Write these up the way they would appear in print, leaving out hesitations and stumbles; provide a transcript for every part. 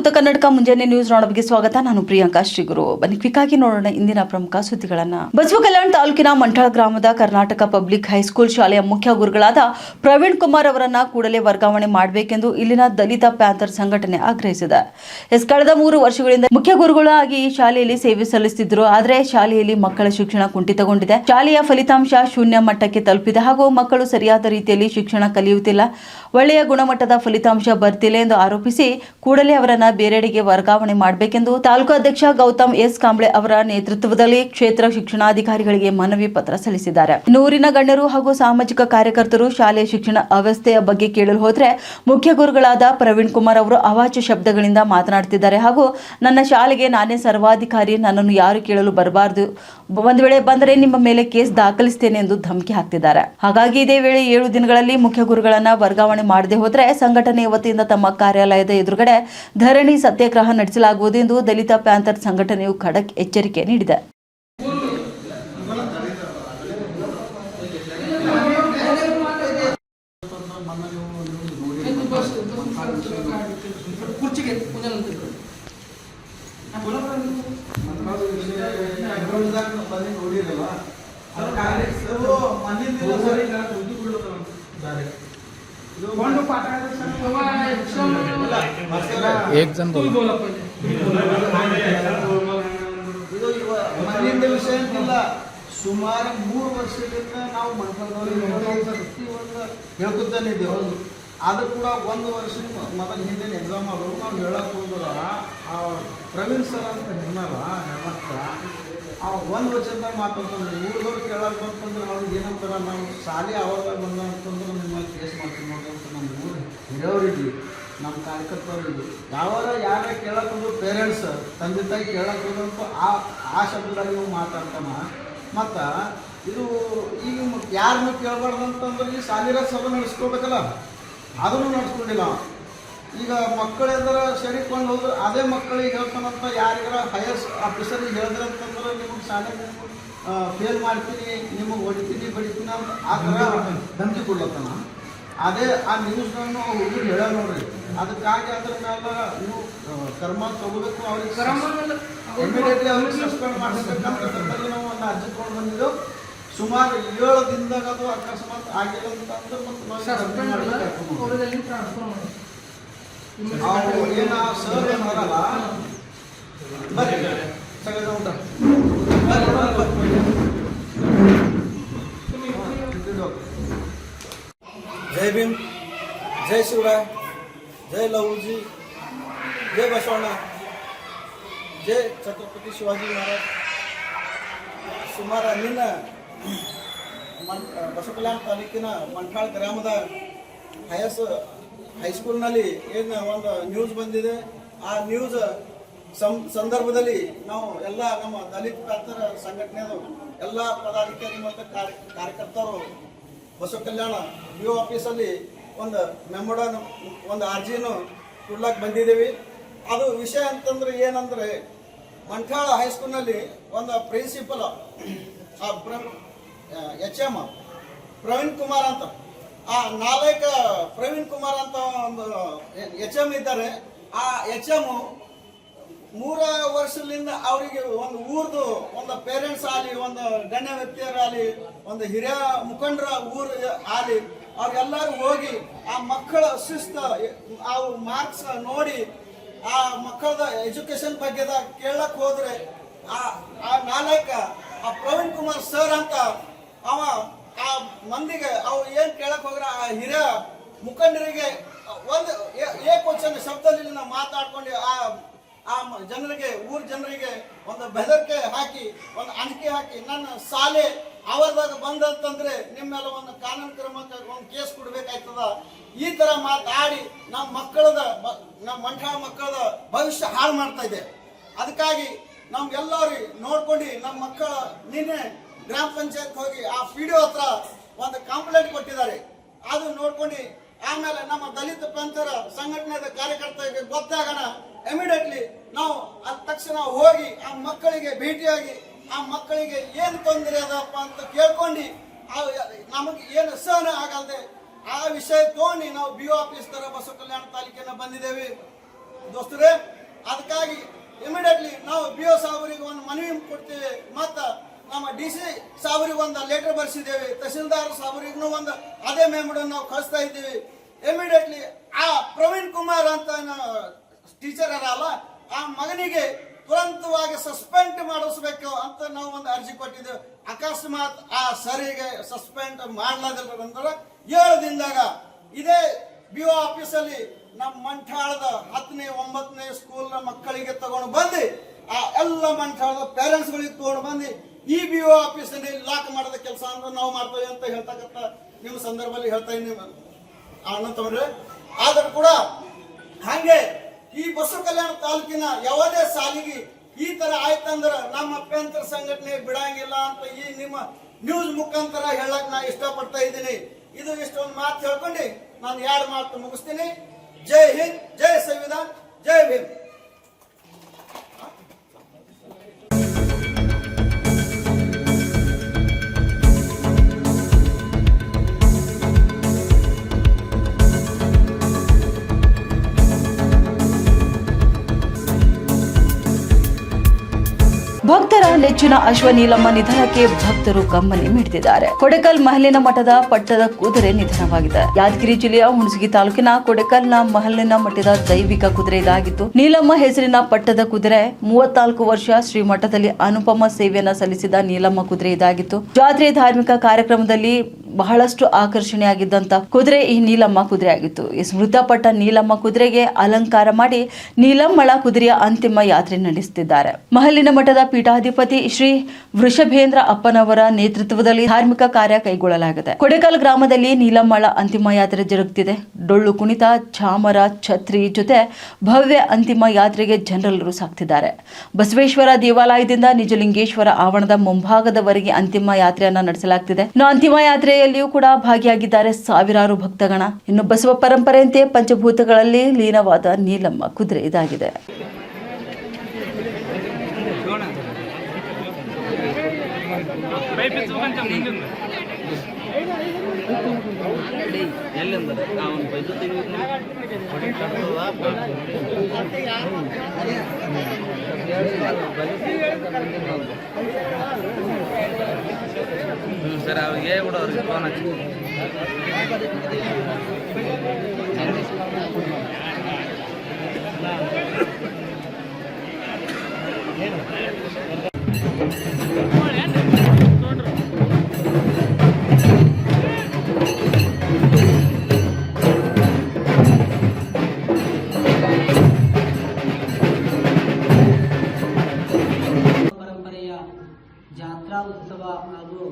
ಉತ್ತರ ಕರ್ನಾಟಕ ಮುಂಜಾನೆ ನ್ಯೂಸ್ ರೌಂಡಪ್ಗೆ ಸ್ವಾಗತ. ನಾನು ಪ್ರಿಯಾಂಕಾ ಶ್ರೀಗುರು. ಬನ್ನಿ ಕ್ವಿಕ್ ಆಗಿ ನೋಡೋಣ ಇಂದಿನ ಪ್ರಮುಖ ಸುದ್ದಿಗಳನ್ನ. ಬಸವ ಕಲ್ಯಾಣ ತಾಲೂಕಿನ ಮಂಠಾಳ ಗ್ರಾಮದ ಕರ್ನಾಟಕ ಪಬ್ಲಿಕ್ ಹೈಸ್ಕೂಲ್ ಶಾಲೆಯ ಮುಖ್ಯ ಗುರುಗಳಾದ ಪ್ರವೀಣ್ ಕುಮಾರ್ ಅವರನ್ನ ಕೂಡಲೇ ವರ್ಗಾವಣೆ ಮಾಡಬೇಕೆಂದು ಇಲ್ಲಿನ ದಲಿತ ಪ್ಯಾಂಥರ್ ಸಂಘಟನೆ ಆಗ್ರಹಿಸಿದೆ. ಕಳೆದ 3 ವರ್ಷಗಳಿಂದ ಮುಖ್ಯ ಗುರುಗಳಾಗಿ ಈ ಶಾಲೆಯಲ್ಲಿ ಸೇವೆ ಸಲ್ಲಿಸುತ್ತಿದ್ದರು. ಆದರೆ ಶಾಲೆಯಲ್ಲಿ ಮಕ್ಕಳ ಶಿಕ್ಷಣ ಕುಂಠಿತಗೊಂಡಿದೆ. ಶಾಲೆಯ ಫಲಿತಾಂಶ ಶೂನ್ಯ ಮಟ್ಟಕ್ಕೆ ತಲುಪಿದೆ ಹಾಗೂ ಮಕ್ಕಳು ಸರಿಯಾದ ರೀತಿಯಲ್ಲಿ ಶಿಕ್ಷಣ ಕಲಿಯುತ್ತಿಲ್ಲ, ಒಳ್ಳೆಯ ಗುಣಮಟ್ಟದ ಫಲಿತಾಂಶ ಬರ್ತಿಲ್ಲ ಎಂದು ಆರೋಪಿಸಿ ಕೂಡಲೇ ಅವರನ್ನ ಬೇರೆಡೆಗೆ ವರ್ಗಾವಣೆ ಮಾಡಬೇಕೆಂದು ತಾಲೂಕು ಅಧ್ಯಕ್ಷ ಗೌತಮ್ ಎಸ್ ಕಾಂಬ್ಳೆ ಅವರ ನೇತೃತ್ವದಲ್ಲಿ ಕ್ಷೇತ್ರ ಶಿಕ್ಷಣಾಧಿಕಾರಿಗಳಿಗೆ ಮನವಿ ಪತ್ರ ಸಲ್ಲಿಸಿದ್ದಾರೆ. ಊರಿನ ಗಣ್ಯರು ಹಾಗೂ ಸಾಮಾಜಿಕ ಕಾರ್ಯಕರ್ತರು ಶಾಲೆಯ ಶಿಕ್ಷಣ ಅವ್ಯವಸ್ಥೆಯ ಬಗ್ಗೆ ಕೇಳಲು ಹೋದರೆ ಮುಖ್ಯ ಗುರುಗಳಾದ ಪ್ರವೀಣ್ ಕುಮಾರ್ ಅವರು ಅವಾಚ್ಯ ಶಬ್ದಗಳಿಂದ ಮಾತನಾಡುತ್ತಿದ್ದಾರೆ ಹಾಗೂ ನನ್ನ ಶಾಲೆಗೆ ನಾನೇ ಸರ್ವಾಧಿಕಾರಿ, ನನ್ನನ್ನು ಯಾರು ಕೇಳಲು ಬರಬಾರದು, ಒಂದು ವೇಳೆ ಬಂದರೆ ನಿಮ್ಮ ಮೇಲೆ ಕೇಸ್ ದಾಖಲಿಸುತ್ತೇನೆ ಎಂದು ಧಮಕಿ ಹಾಕ್ತಿದ್ದಾರೆ. ಹಾಗಾಗಿ ಇದೇ ವೇಳೆ 7 ದಿನಗಳಲ್ಲಿ ಮುಖ್ಯ ಗುರುಗಳನ್ನ ವರ್ಗಾವಣೆ ಮಾಡದೆ ಹೋದರೆ ಸಂಘಟನೆಯ ವತಿಯಿಂದ ತಮ್ಮ ಕಾರ್ಯಾಲಯದ ಎದುರುಗಡೆ ಧರಣಿ ಸತ್ಯಾಗ್ರಹ ನಡೆಸಲಾಗುವುದು ಎಂದು ದಲಿತ ಪ್ಯಾಂಥರ್ ಸಂಘಟನೆಯು ಖಡಕ್ ಎಚ್ಚರಿಕೆ ನೀಡಿದೆ. एक जण ಮನೆಯಿಂದ ವಿಷಯ ಅಂತಿಲ್ಲ. ಸುಮಾರು 3 ವರ್ಷದಿಂದ ನಾವು ಮಂಟಪದವ್ರಿಗೆ ಹೇಳ್ಕೊತಾನಿದ್ದೇವೆ. ಅದು ಕೂಡ 1 ವರ್ಷ ಮೊದಲ ಹಿಂದೆ ಎಕ್ಸಾಮ್ ಆದವು. ನಾವು ಹೇಳಕ್ಕೆ ಹೋದ್ರ ಆ ಪ್ರವೀಣ್ ಸರ್ ಅಂತ ಹೇಳಲ್ಲ ಹೆಣ್ಮಕ್ಳ ಆ 1 ವರ್ಷದಾಗ ಮಾತಾಡ್ತಾರೆ. ಊರದವ್ರು ಕೇಳಕ್ಕೆ ಬಂತಂದ್ರೆ ಅವ್ರಿಗೆ ಏನಂತಾರ, ನಾವು ಶಾಲೆ ಅವಾಗ ಬಂದ ಅಂತಂದ್ರೆ ನಿಮ್ಮ ಕೇಸ್ ಮಾಡ್ತೀವಿ ನೋಡಿ ಅಂತ ನಮ್ಮ ಊರು ಹಿರಿಯವರಿದ್ವಿ, ನಮ್ಮ ಕಾರ್ಯಕರ್ತವ್ರಿಗೆ ಯಾರ ಕೇಳಕ್ಕೆ ಹೋದ್ರು ಪೇರೆಂಟ್ಸ್ ತಂದೆ ತಾಯಿ ಕೇಳಕ್ಕೆ ಹೋದಂತೂ ಆ ಶಬ್ದದಾಗ ನೀವು ಮಾತಾಡ್ತಾನ. ಮತ್ತು ಇದು ಈಗ ಯಾರನ್ನೂ ಕೇಳಬಾರ್ದು ಅಂತಂದ್ರೆ ಈ ಶಾಲೆಯ ಸಭೆ ನಡೆಸ್ಕೋಬೇಕಲ್ಲ, ಅದನ್ನು ನಡೆಸ್ಕೊಂಡಿಲ್ಲ. ಈಗ ಮಕ್ಕಳೆಂದ್ರೆ ಸರಿಕೊಂಡು ಹೋದ್ರೆ ಅದೇ ಮಕ್ಕಳಿಗೆ ಹೇಳ್ತಾನಂತ ಯಾರಿಗಾರ ಹೈಯರ್ ಆಫೀಸರಿಗೆ ಹೇಳಿದ್ರೆ ಅಂತಂದ್ರೆ ನಿಮಗೆ ಶಾಲೆ ಫೇಲ್ ಮಾಡ್ತೀನಿ, ನಿಮಗೆ ಹೊಡಿತೀನಿ ಬಡಿತೀನಿ ಅಂತ ಆ ಥರ ಧಮಕಿ ಕೊಡ್ಲತ್ತಾನ. ಅದೇ ಆ ನ್ಯೂಸ್ಗಳನ್ನು ಹುಡುಗರು ಹೇಳ ನೋಡ್ರಿ. ಅದಕ್ಕಾಗಿ ಅದ್ರ ಮೇಲೆ ನೀವು ಕ್ರಮ ತಗೋಬೇಕು. ಅವ್ರಿಗೆ ಇಮಿಡಿಯೇಟ್ಲಿ ಅವ್ರಿಗೆ ಸಸ್ಪೆಂಡ್ ಮಾಡಬೇಕಂತ ನಾವು ಒಂದು ಅರ್ಜಿ ಕೊಂಡು ಬಂದಿದ್ದೆವು. ಸುಮಾರು 7 ದಿನದಾಗ ಅದು ಅಕಸ್ಮಾತ್ ಆಗಿಲ್ಲ ಅಂತಂದ್ರೆ ಏನ ಸರ್ ಬರಲ್ಲ ಬರ್ರಿ ಸಗದ ಊಟ जय भीम, जय शिवराय, जय लहूजी, जय बसवಣ್ಣ, जय छत्रपती शिवाजी महाराज. ಸುಮಾರು ಅಲ್ಲಿನ ಬಸವ ಕಲ್ಯಾಣ ತಾಲೂಕಿನ ಮಂಠಾಳ ಗ್ರಾಮದ ಹೈಸ್ಕೂಲ್ನಲ್ಲಿ ಏನು ಒಂದು ನ್ಯೂಸ್ ಬಂದಿದೆ. ಆ ನ್ಯೂಸ್ ಸಂದರ್ಭದಲ್ಲಿ ನಾವು ಎಲ್ಲ ನಮ್ಮ ದಲಿತ ಪ್ಯಾಂಥರ್ ಸಂಘಟನೆಯ ಎಲ್ಲ ಪದಾಧಿಕಾರಿ ಮತ್ತು ಕಾರ್ಯಕರ್ತರು ಬಸವ ಕಲ್ಯಾಣ BO ಆಫೀಸಲ್ಲಿ ಒಂದು ಒಂದು ಅರ್ಜಿಯನ್ನು ಕೊಡ್ಲಕ್ಕೆ ಬಂದಿದ್ದೀವಿ. ಅದು ವಿಷಯ ಅಂತಂದ್ರೆ ಏನಂದ್ರೆ, ಮಂಠಾಳ ಹೈಸ್ಕೂಲ್ನಲ್ಲಿ ಒಂದು ಪ್ರಿನ್ಸಿಪಲ್ HM ಪ್ರವೀಣ್ ಕುಮಾರ್ ಅಂತ, ಆ ನಾಲ್ಕ ಪ್ರವೀಣ್ ಕುಮಾರ್ ಅಂತ ಒಂದು HM ಇದ್ದಾರೆ. ಆ HM 3 ವರ್ಷದಿಂದ ಅವರಿಗೆ ಒಂದು ಊರ್ದು ಒಂದು ಪೇರೆಂಟ್ಸ್ ಆಗಲಿ, ಒಂದು ಗಣ್ಯ ವ್ಯಕ್ತಿಯರಾಗಲಿ, ಒಂದು ಹಿರಿಯ ಮುಖಂಡರ ಊರು ಆಗಲಿ, ಅವ್ರೆಲ್ಲರೂ ಹೋಗಿ ಆ ಮಕ್ಕಳ ಶಿಸ್ತ ಆ ಮಾರ್ಕ್ಸ್ ನೋಡಿ ಆ ಮಕ್ಕಳದ ಎಜುಕೇಶನ್ ಬಗ್ಗೆ ಕೇಳಕ್ ಹೋದ್ರೆ ಆ ನಾಲ್ಕ ಆ ಪ್ರವೀಣ್ ಕುಮಾರ್ ಸರ್ ಅಂತ ಅವ ಆ ಮಂದಿಗೆ ಅವ್ರು ಏನ್ ಕೇಳಕ್ ಹೋಗ್ರ ಆ ಹಿರಿಯ ಮುಖಂಡರಿಗೆ ಒಂದು ಏಕವಚನ ಶಬ್ದದಲ್ಲಿ ನಾವು ಮಾತಾಡ್ಕೊಂಡು ಆ ಜನರಿಗೆ ಊರ್ ಜನರಿಗೆ ಒಂದು ಬೆದರಿಕೆ ಹಾಕಿ, ಒಂದು ಅಂಜಿಕೆ ಹಾಕಿ, ನನ್ನ ಶಾಲೆ ಅವರದಾಗ ಬಂದಂತಂದ್ರೆ ನಿಮ್ಮೆಲ್ಲ ಒಂದು ಕಾನೂನು ಕ್ರಮಕ್ಕೆ ಒಂದು ಕೇಸ್ ಕೊಡ್ಬೇಕಾಯ್ತದ, ಈ ತರ ಮಾತಾಡಿ ನಮ್ಮ ಮಂಠಾಳ ಮಕ್ಕಳದ ಭವಿಷ್ಯ ಹಾಳು ಮಾಡ್ತಾ ಇದೆ. ಅದಕ್ಕಾಗಿ ನಮ್ಗೆಲ್ಲರಿಗೆ ನೋಡ್ಕೊಂಡು ನಮ್ಮ ಮಕ್ಕಳ ನಿನ್ನೆ ಗ್ರಾಮ ಪಂಚಾಯತ್ ಹೋಗಿ ಆ PDO ಹತ್ರ ಒಂದು ಕಂಪ್ಲೇಂಟ್ ಕೊಟ್ಟಿದ್ದಾರೆ. ಅದು ನೋಡ್ಕೊಂಡು ಆಮೇಲೆ ನಮ್ಮ ದಲಿತ ಪ್ಯಾಂಥರ್ ಸಂಘಟನೆಯ ಕಾರ್ಯಕರ್ತರಿಗೆ ಗೊತ್ತಾಗೋಣ ಇಮಿಡಿಯೇಟ್ಲಿ ನಾವು ಅದ ತಕ್ಷಣ ಹೋಗಿ ಆ ಮಕ್ಕಳಿಗೆ ಭೇಟಿಯಾಗಿ ಆ ಮಕ್ಕಳಿಗೆ ಏನು ತೊಂದರೆ ಅದಪ್ಪ ಅಂತ ಕೇಳ್ಕೊಂಡು ನಮಗೆ ಏನು ಸಹನ ಆಗಲ್ದೆ ಆ ವಿಷಯ ತಗೊಂಡು ನಾವು BO ಆಫೀಸ್ ತರ ಬಸವ ಕಲ್ಯಾಣ ತಾಲೂಕಿನ ಬಂದಿದ್ದೇವೆ. ದೋಸ್ತರೇ. ಅದಕ್ಕಾಗಿ ಇಮಿಡಿಯೇಟ್ಲಿ ನಾವು ಬಿ ಒ ಸಾಹೇಬರಿಗೆ ಒಂದು ಮನವಿ ಕೊಡ್ತೀವಿ, ಮತ್ತು ನಮ್ಮ ಡಿ ಸಿ ಸಾಹೇಬರಿಗೆ ಒಂದು ಲೆಟರ್ ಬರೆಸಿದ್ದೇವೆ, ತಹಸೀಲ್ದಾರ್ ಸಾಹೇಬರಿಗೂ ಒಂದು ಅದೇ ಮೆಮೊಡನ್ನು ನಾವು ಕಳಿಸ್ತಾ ಇದ್ದೀವಿ. ಇಮಿಡಿಯೇಟ್ಲಿ ಆ ಪ್ರವೀಣ್ ಕುಮಾರ್ ಅಂತ ಟೀಚರ್ ಅಲ್ಲ, ಆ ಮಗನಿಗೆ ತುರಂತವಾಗಿ ಸಸ್ಪೆಂಡ್ ಮಾಡಿಸ್ಬೇಕು ಅಂತ ನಾವು ಒಂದು ಅರ್ಜಿ ಕೊಟ್ಟಿದ್ದೇವೆ. ಅಕಸ್ಮಾತ್ ಆ ಸರಿಗೆ ಸಸ್ಪೆಂಡ್ ಮಾಡಲಾದ್ರೆ 7 ದಿನದಾಗ ಇದೇ ಬಿ ಒ ಆಫೀಸಲ್ಲಿ ನಮ್ಮ ಮಂಠಾಳದ 10ನೇ 9ನೇ ಸ್ಕೂಲ್ನ ಮಕ್ಕಳಿಗೆ ತಗೊಂಡು ಬಂದು ಆ ಎಲ್ಲ ಮಂಠಾಳದ ಪೇರೆಂಟ್ಸ್ಗಳಿಗೆ ತಗೊಂಡು ಬಂದು ಈ ಬಿ ಒ ಆಫೀಸಲ್ಲಿ ಲಾಕ್ ಮಾಡೋದ ಕೆಲಸ ಅಂದ್ರೆ ನಾವು ಮಾಡ್ತೇವೆ ಅಂತ ಹೇಳ್ತಕ್ಕಂಥ ನಿಮ್ಮ ಸಂದರ್ಭದಲ್ಲಿ ಹೇಳ್ತಾ ಇದ್ದೀನಿ ಅಣ್ಣಂತವ್ರೆ. ಆದರೂ ಕೂಡ ಹಾಗೆ ಈ ಬಸವ ಕಲ್ಯಾಣ ತಾಲೂಕಿನ ಯಾವುದೇ ಸಾಲಿಗೆ ಈ ತರ ಆಯ್ತಂದ್ರ ನಮ್ಮ ಅಭ್ಯಂತರ ಸಂಘಟನೆ ಬಿಡಂಗಿಲ್ಲ ಅಂತ ಈ ನಿಮ್ಮ ನ್ಯೂಸ್ ಮುಖಾಂತರ ಹೇಳಕ್ ನಾ ಇಷ್ಟಪಡ್ತಾ ಇದ್ದೀನಿ. ಇದು ಇಷ್ಟೊಂದು ಮಾತು ಹೇಳ್ಕೊಂಡು ನಾನು 2 ಮಾತು ಮುಗಿಸ್ತೀನಿ. ಜೈ ಹಿಂದ್, ಜೈ ಸಂವಿಧಾನ, ಜೈ ಭೀಮ್. ಭಕ್ತರ ನೆಚ್ಚಿನ ಅಶ್ವನೀಲಮ್ಮ ನಿಧನಕ್ಕೆ ಭಕ್ತರು ಕಂಬನಿ ಮಿಡಿದಿದ್ದಾರೆ. ಕೊಡೆಕಲ್ ಮಹಲಿನ ಮಠದ ಪಟ್ಟದ ಕುದುರೆ ನಿಧನವಾಗಿದೆ. ಯಾದಗಿರಿ ಜಿಲ್ಲೆಯ ಹುಣಸಗಿ ತಾಲೂಕಿನ ಕೊಡೆಕಲ್ನ ಮಹಲಿನ ಮಠದ ದೈವಿಕ ಕುದುರೆ ಇದಾಗಿತ್ತು. ನೀಲಮ್ಮ ಹೆಸರಿನ ಪಟ್ಟದ ಕುದುರೆ 34 ವರ್ಷ ಶ್ರೀಮಠದಲ್ಲಿ ಅನುಪಮ ಸೇವೆಯನ್ನ ಸಲ್ಲಿಸಿದ ನೀಲಮ್ಮ ಕುದುರೆ ಇದಾಗಿತ್ತು. ಜಾತ್ರೆ ಧಾರ್ಮಿಕ ಕಾರ್ಯಕ್ರಮದಲ್ಲಿ ಬಹಳಷ್ಟು ಆಕರ್ಷಣೆಯಾಗಿದ್ದಂತ ಕುದುರೆ ಈ ನೀಲಮ್ಮ ಕುದುರೆ ಆಗಿತ್ತು. ಈ ಮೃತಪಟ್ಟ ನೀಲಮ್ಮ ಕುದುರೆಗೆ ಅಲಂಕಾರ ಮಾಡಿ ನೀಲಮ್ಮಳ ಕುದುರೆಯ ಅಂತಿಮ ಯಾತ್ರೆ ನಡೆಸುತ್ತಿದ್ದಾರೆ. ಮಹಲಿನ ಮಠದ ಪೀಠಾಧಿಪತಿ ಶ್ರೀ ವೃಷಭೇಂದ್ರ ಅಪ್ಪನವರ ನೇತೃತ್ವದಲ್ಲಿ ಧಾರ್ಮಿಕ ಕಾರ್ಯ ಕೈಗೊಳ್ಳಲಾಗಿದೆ. ಕೊಡೆಕಲ್ ಗ್ರಾಮದಲ್ಲಿ ನೀಲಮ್ಮಳ ಅಂತಿಮ ಯಾತ್ರೆ ಜರುಗುತ್ತಿದೆ. ಡೊಳ್ಳು ಕುಣಿತ, ಚಾಮರ, ಛತ್ರಿ ಜೊತೆ ಭವ್ಯ ಅಂತಿಮ ಯಾತ್ರೆಗೆ ಜನರೆಲ್ಲರೂ ಸಾಕ್ತಿದ್ದಾರೆ. ಬಸವೇಶ್ವರ ದೇವಾಲಯದಿಂದ ನಿಜಲಿಂಗೇಶ್ವರ ಆವರಣದ ಮುಂಭಾಗದವರೆಗೆ ಅಂತಿಮ ಯಾತ್ರೆಯನ್ನ ನಡೆಸಲಾಗ್ತಿದೆ. ಇನ್ನು ಅಂತಿಮ ಯಾತ್ರೆಯಲ್ಲಿಯೂ ಕೂಡ ಭಾಗಿಯಾಗಿದ್ದಾರೆ ಸಾವಿರಾರು ಭಕ್ತಗಣ. ಇನ್ನು ಬಸವ ಪರಂಪರೆಯಂತೆ ಪಂಚಭೂತಗಳಲ್ಲಿ ಲೀನವಾದ ನೀಲಮ್ಮ ಕುದುರೆ ಇದಾಗಿದೆ. ಸರ್ ಅವ್ರಿಗೆ ಕೂಡ ಅವ್ರಿಗೆ ಫೋನ್ ಹಚ್ಚಿ ಪರಂಪರೆಯ ಜಾತ್ರಾ ಉತ್ಸವ ಹಾಗೂ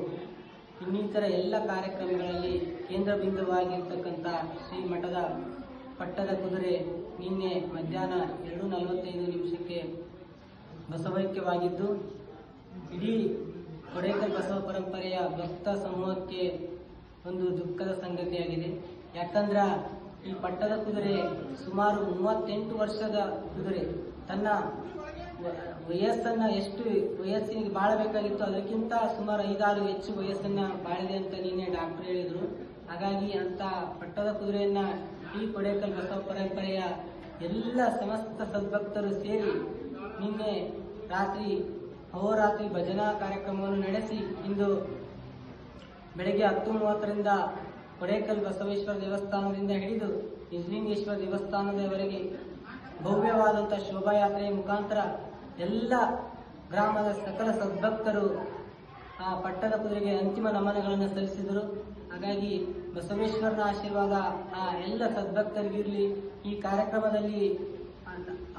ಇನ್ನಿತರ ಎಲ್ಲ ಕಾರ್ಯಕ್ರಮಗಳಲ್ಲಿ ಕೇಂದ್ರ ಬಿಂದುವಾಗಿರ್ತಕ್ಕಂಥ ಶ್ರೀ ಮಠದ ಪಟ್ಟದ ಕುದುರೆ ನಿನ್ನೆ ಮಧ್ಯಾಹ್ನ 2:45 ಬಸವೈಕ್ಯವಾಗಿದ್ದು ಇಡೀ ಕೊಡೆಕಲ್ ಬಸವ ಪರಂಪರೆಯ ಭಕ್ತ ಸಮೂಹಕ್ಕೆ ಒಂದು ದುಃಖದ ಸಂಗತಿಯಾಗಿದೆ. ಯಾಕಂದ್ರೆ ಈ ಪಟ್ಟದ ಕುದುರೆ ಸುಮಾರು 38 ವರ್ಷದ ಕುದುರೆ ತನ್ನ ವಯಸ್ಸನ್ನ ಎಷ್ಟು ವಯಸ್ಸಿಗೆ ಬಾಳಬೇಕಾಗಿತ್ತು ಅದಕ್ಕಿಂತ ಸುಮಾರು 5-6 ಹೆಚ್ಚು ವಯಸ್ಸನ್ನ ಬಾಳಿದೆ ಅಂತ ನಿನ್ನೆ ಡಾಕ್ಟರ್ ಹೇಳಿದ್ರು. ಹಾಗಾಗಿ ಅಂತ ಪಟ್ಟದ ಕುದುರೆಯನ್ನ ಈ ಕೊಡೆಕಲ್ ಬಸವ ಪರಂಪರೆಯ ಎಲ್ಲ ಸಮಸ್ತ ಸದ್ಭಕ್ತರು ಸೇರಿ ನಿನ್ನೆ ರಾತ್ರಿ ಅಹೋರಾತ್ರಿ ಭಜನಾ ಕಾರ್ಯಕ್ರಮವನ್ನು ನಡೆಸಿ ಇಂದು ಬೆಳಗ್ಗೆ 10:30ರಿಂದ ಕೊಡೆಕಲ್ ಬಸವೇಶ್ವರ ದೇವಸ್ಥಾನದಿಂದ ಹಿಡಿದು ನಿಜಲಿಂಗೇಶ್ವರ ದೇವಸ್ಥಾನದವರೆಗೆ ಭವ್ಯವಾದಂಥ ಶೋಭಾಯಾತ್ರೆಯ ಮುಖಾಂತರ ಎಲ್ಲ ಗ್ರಾಮದ ಸಕಲ ಸದ್ಭಕ್ತರು ಆ ಪಟ್ಟದ ಕುದುರೆಗೆ ಅಂತಿಮ ನಮನಗಳನ್ನು ಸಲ್ಲಿಸಿದರು. ಹಾಗಾಗಿ ಬಸವೇಶ್ವರನ ಆಶೀರ್ವಾದ ಆ ಎಲ್ಲ ಸದ್ಭಕ್ತರಿಗಿರಲಿ. ಈ ಕಾರ್ಯಕ್ರಮದಲ್ಲಿ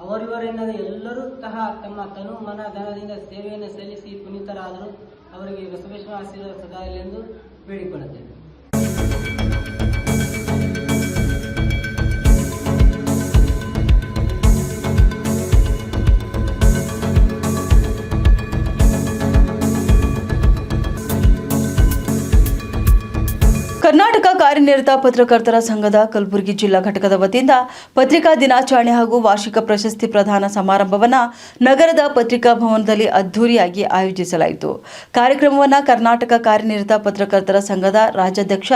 ಅವರಿವರೆನ್ನದೇ ಎಲ್ಲರೂ ಸಹ ತಮ್ಮ ತನು ಮನ ಧನದಿಂದ ಸೇವೆಯನ್ನು ಸಲ್ಲಿಸಿ ಪುನೀತರಾದರು. ಅವರಿಗೆ ಬಸವೇಶ್ವರ ಆಶೀರ್ವಾದ ಸದಾ ಎಂದು ಬೇಡಿಕೊಳ್ಳುತ್ತೇವೆ. ಕರ್ನಾಟಕ ಕಾರ್ಯನಿರತ ಪತ್ರಕರ್ತರ ಸಂಘದ ಕಲಬುರಗಿ ಜಿಲ್ಲಾ ಘಟಕದ ವತಿಯಿಂದ ಪತ್ರಿಕಾ ದಿನಾಚರಣೆ ಹಾಗೂ ವಾರ್ಷಿಕ ಪ್ರಶಸ್ತಿ ಪ್ರದಾನ ಸಮಾರಂಭವನ್ನು ನಗರದ ಪತ್ರಿಕಾ ಭವನದಲ್ಲಿ ಅದ್ದೂರಿಯಾಗಿ ಆಯೋಜಿಸಲಾಯಿತು. ಕಾರ್ಯಕ್ರಮವನ್ನು ಕರ್ನಾಟಕ ಕಾರ್ಯನಿರತ ಪತ್ರಕರ್ತರ ಸಂಘದ ರಾಜ್ಯಾಧ್ಯಕ್ಷ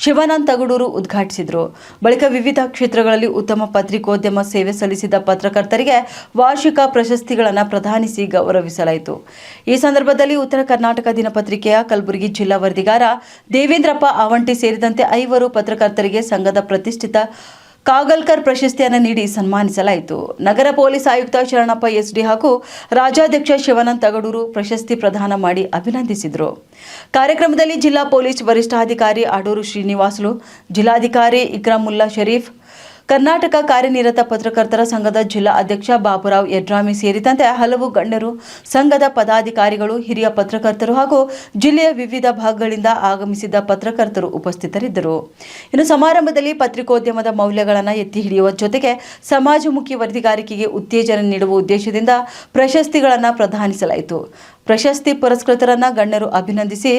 ಶಿವಾನಂದ ತಗಡೂರು ಉದ್ಘಾಟಿಸಿದರು. ಬಳಿಕ ವಿವಿಧ ಕ್ಷೇತ್ರಗಳಲ್ಲಿ ಉತ್ತಮ ಪತ್ರಿಕೋದ್ಯಮ ಸೇವೆ ಸಲ್ಲಿಸಿದ ಪತ್ರಕರ್ತರಿಗೆ ವಾರ್ಷಿಕ ಪ್ರಶಸ್ತಿಗಳನ್ನು ಪ್ರದಾನಿಸಿ ಗೌರವಿಸಲಾಯಿತು. ಈ ಸಂದರ್ಭದಲ್ಲಿ ಉತ್ತರ ಕರ್ನಾಟಕ ದಿನಪತ್ರಿಕೆಯ ಕಲಬುರಗಿ ಜಿಲ್ಲಾ ವರದಿಗಾರ ದೇವೇಂದ್ರಪ್ಪ ಆವಂಟಿ ಸೇರಿದಂತೆ 5 ಪತ್ರಕರ್ತರಿಗೆ ಸಂಘದ ಪ್ರತಿಷ್ಠಿತ ಕಾಗಲ್ಕರ್ ಪ್ರಶಸ್ತಿಯನ್ನು ನೀಡಿ ಸನ್ಮಾನಿಸಲಾಯಿತು. ನಗರ ಪೊಲೀಸ್ ಆಯುಕ್ತ ಶರಣಪ್ಪ ಎಸ್ಡಿ ಹಾಗೂ ರಾಜ್ಯಾಧ್ಯಕ್ಷ ಶಿವಾನಂದ ತಗಡೂರು ಪ್ರಶಸ್ತಿ ಪ್ರದಾನ ಮಾಡಿ ಅಭಿನಂದಿಸಿದರು. ಕಾರ್ಯಕ್ರಮದಲ್ಲಿ ಜಿಲ್ಲಾ ಪೊಲೀಸ್ ವರಿಷ್ಠಾಧಿಕಾರಿ ಅಡೂರು ಶ್ರೀನಿವಾಸುಲು, ಜಿಲ್ಲಾಧಿಕಾರಿ ಇಕ್ರಾಮುಲ್ಲಾ ಶರೀಫ್, ಕರ್ನಾಟಕ ಕಾರ್ಯನಿರತ ಪತ್ರಕರ್ತರ ಸಂಘದ ಜಿಲ್ಲಾ ಅಧ್ಯಕ್ಷ ಬಾಬುರಾವ್ ಯಡ್ರಾಮಿ ಸೇರಿದಂತೆ ಹಲವು ಗಣ್ಯರು, ಸಂಘದ ಪದಾಧಿಕಾರಿಗಳು, ಹಿರಿಯ ಪತ್ರಕರ್ತರು ಹಾಗೂ ಜಿಲ್ಲೆಯ ವಿವಿಧ ಭಾಗಗಳಿಂದ ಆಗಮಿಸಿದ ಪತ್ರಕರ್ತರು ಉಪಸ್ಥಿತರಿದ್ದರು. ಇನ್ನು ಸಮಾರಂಭದಲ್ಲಿ ಪತ್ರಿಕೋದ್ಯಮದ ಮೌಲ್ಯಗಳನ್ನು ಎತ್ತಿ ಹಿಡಿಯುವ ಜೊತೆಗೆ ಸಮಾಜಮುಖಿ ವರದಿಗಾರಿಕೆಗೆ ಉತ್ತೇಜನ ನೀಡುವ ಉದ್ದೇಶದಿಂದ ಪ್ರಶಸ್ತಿಗಳನ್ನು ಪ್ರದಾನಿಸಲಾಯಿತು. ಪ್ರಶಸ್ತಿ ಪುರಸ್ಕೃತರನ್ನು ಗಣ್ಯರು ಅಭಿನಂದಿಸಿ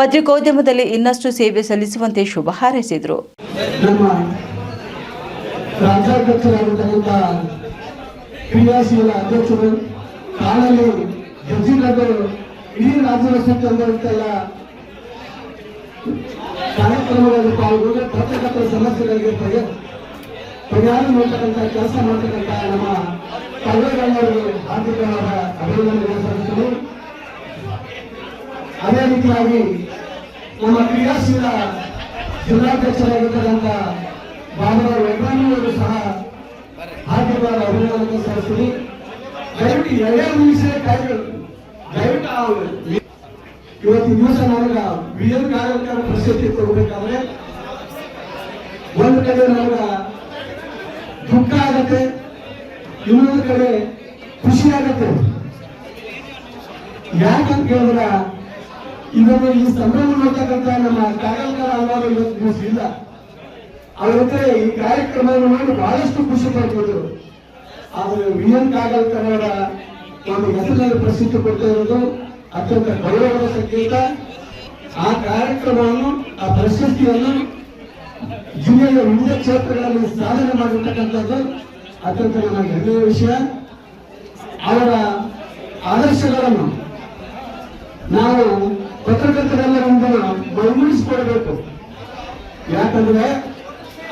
ಪತ್ರಿಕೋದ್ಯಮದಲ್ಲಿ ಇನ್ನಷ್ಟು ಸೇವೆ ಸಲ್ಲಿಸುವಂತೆ ಶುಭ ಹಾರೈಸಿದರು. ರಾಜ್ಯಾಧ್ಯಕ್ಷರಾಗಿರ್ತಕ್ಕಂಥ ಕ್ರಿಯಾಶೀಲ ಅಧ್ಯಕ್ಷರು ಕಾಲಲ್ಲಿ ಜಡ್ಜಿಗಳು ಇಡೀ ರಾಜ್ಯದ ಸುತ್ತಂದೆಲ್ಲ ಕಾರ್ಯಕ್ರಮಗಳಲ್ಲಿ ಪಾಲ್ಗೊಂಡು ಪತ್ರಕರ್ತರ ಸಮಸ್ಯೆಗಳಿಗೆ ಪರಿಹಾರ ನೀಡತಕ್ಕಂಥ ಕೆಲಸ ಮಾಡತಕ್ಕಂಥ ನಮ್ಮ ಪದವಿಗಳಿಗೆ ಹಾರ್ದಿಕವಾದ ಅಭಿನಂದನೆ ಸಲ್ಲಿಸಲು, ಅದೇ ರೀತಿಯಾಗಿ ನಮ್ಮ ಕ್ರಿಯಾಶೀಲ ಜಿಲ್ಲಾಧ್ಯಕ್ಷರಾಗಿರ್ತಕ್ಕಂಥ ಬಾಬುರಾವ್ ಯಡ್ರಾಮಿಯವರು ಸಹ ಹಾರ್ದಿಕವಾದ ಅಭಿನಂದನೆ ಸಲ್ಲಿಸ್ತೀನಿ. ದಯವಿಟ್ಟು 2 ನಿಮಿಷ ದಯವಿಟ್ಟು ಇವತ್ತಿನ ದಿವಸ ನನಗೆ BN ಕಾಗಲ್ಕರ್ ಪ್ರಶಸ್ತಿ ಕೊಡಬೇಕಾದ್ರೆ ಒಂದು ಕಡೆ ನನಗೆ ದುಃಖ ಆಗತ್ತೆ, ಇನ್ನೊಂದು ಕಡೆ ಖುಷಿ ಆಗತ್ತೆ. ಯಾಕಂತ ಕೇಳಿದ್ರೆ ಇದನ್ನು ಈ ಸಂಭ್ರಮ ನೋಡ್ತಕ್ಕಂಥ ನಮ್ಮ ಕಾಗಲ್ಕರ್ ಅನ್ನೋದು ಇವತ್ತು ದಿವಸ ಇಲ್ಲ. ಅವರ ಈ ಕಾರ್ಯಕ್ರಮವನ್ನು ಮಾಡಿ ಬಹಳಷ್ಟು ಖುಷಿ ಪಡ್ತಿದ್ರು. ಆದರೆ BN ಕಾಗಲ್ಕರ್ ಅವರ ಒಂದು ಹೆಸರಿನಲ್ಲಿ ಪ್ರಸಿದ್ಧಿ ಕೊಡ್ತಾ ಇರೋದು ಅತ್ಯಂತ ಗೌರವದ ಸಂಕೇತ. ಆ ಕಾರ್ಯಕ್ರಮವನ್ನು, ಆ ಪ್ರಶಸ್ತಿಯನ್ನು ಜಿಲ್ಲೆಯ ವಿವಿಧ ಕ್ಷೇತ್ರಗಳಲ್ಲಿ ಸಾಧನೆ ಮಾಡಿರ್ತಕ್ಕಂಥದ್ದು ಅತ್ಯಂತ ನಮಗೆ ಹೆಮ್ಮೆಯ ವಿಷಯ. ಅವರ ಆದರ್ಶಗಳನ್ನು ನಾವು ಪತ್ರಕರ್ತರೆಲ್ಲರಿಂದ ಮೈಗೂಡಿಸಿಕೊಳ್ಬೇಕು. ಯಾಕಂದ್ರೆ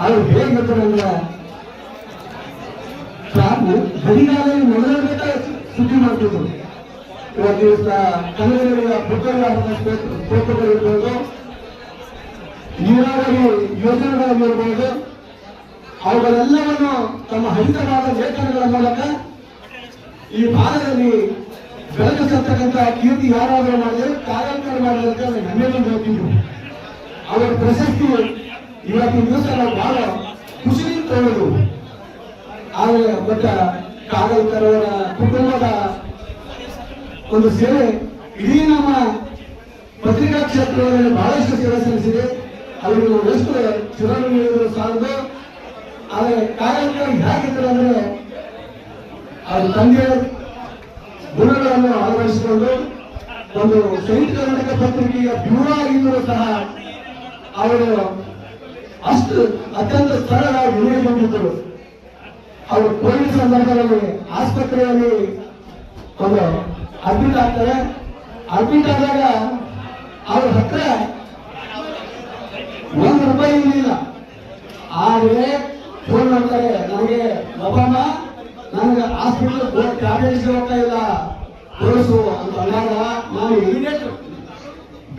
ಅವರು ಹೇಗಿರ್ತಾರಂದ್ರೆ ಬರಿಗಾಲಲ್ಲಿ ಮೊದಲಬೇಕ ಸುದ್ದಿ ಮಾಡ್ತಿದ್ರು. ಇವತ್ತು ದಿವಸ ಕನ್ನಡಿಗರ ಪುಸ್ತಕಗಳಿರ್ಬೋದು, ನೀರಾವರಿ ಯೋಜನೆಗಳಲ್ಲಿರ್ಬೋದು, ಅವುಗಳೆಲ್ಲವನ್ನು ತಮ್ಮ ಹರಿತವಾದ ಲೇಖನಗಳ ಮೂಲಕ ಈ ಭಾಗದಲ್ಲಿ ಬೆಳಗಿಸತಕ್ಕಂಥ ಕೀರ್ತಿ ಯಾರಾದರೂ ಮಾಡಿದರೆ ಕಾಗಲ್ಕರ್ ಮಾಡಿದ್ರೆ ನಮ್ಮೆಲ್ಲರೂ ಹೇಳ್ತಿದ್ರು. ಅವರ ಪ್ರಶಸ್ತಿ ಇವತ್ತಿನ ದಿವಸ ನಾವು ಬಹಳ ಖುಷಿಯಿಂದ ತಗೊಳ್ಳೋದು. ಆದರೆ ಬಟ್ ಕಾಗಲ್ಕರ್ ಅವರ ಕುಟುಂಬದ ಒಂದು ಸೇವೆ ಇಡೀ ನಮ್ಮ ಪತ್ರಿಕಾ ಕ್ಷೇತ್ರದಲ್ಲಿ ಬಹಳಷ್ಟು ಸೇವೆ ಸಲ್ಲಿಸಿದೆ. ಅವರಿಗೆ ನಾವು ಎಷ್ಟು ಚಿರನ್ನು ನೀಡಿದ್ರು ಸಾಲದು. ಆದರೆ ಕಾಗಲ್ಕರ್ ಹೇಗಿದ್ರು ಅಂದ್ರೆ ಅವ್ರ ತಂದೆಯ ಗುಣಗಳನ್ನು ಅಳವಡಿಸಿಕೊಂಡು ಒಂದು ಸಂಯುಕ್ತ ಕರ್ನಾಟಕ ಪತ್ರಿಕೆಯ ಬ್ಯೂರೋ ಆಗಿದ್ದರೂ ಸಹ ಅವರು ಅಷ್ಟು ಅತ್ಯಂತ ಸರಳವಾಗಿ ನಿರ್ವಹಿಸಿದ್ದರು. ಅವರು ಕೋವಿಡ್ ಸಂದರ್ಭದಲ್ಲಿ ಆಸ್ಪತ್ರೆಯಲ್ಲಿ ಒಂದು ಅಡ್ಮಿಟ್ ಆಗ್ತಾರೆ. ಅಡ್ಮಿಟ್ ಆದಾಗ ಅವ್ರ ಹತ್ರ ₹1 ಇರಲಿಲ್ಲ. ಆದರೆ ಫೋನ್ ಮಾಡ್ತಾರೆ, ನನಗೆ ಒಬ್ಬಮ್ಮ ನನಗೆ ಹಾಸ್ಪಿಟಲ್ ಟ್ಯಾಬ್ಲೆಟ್ಸ್ ಹೋಗ್ತಾ ಇಲ್ಲ ತೋರಿಸು ಅಂತ ಅಂದಾಗ ನಾನು ಇಮಿಡಿಯೇಟ್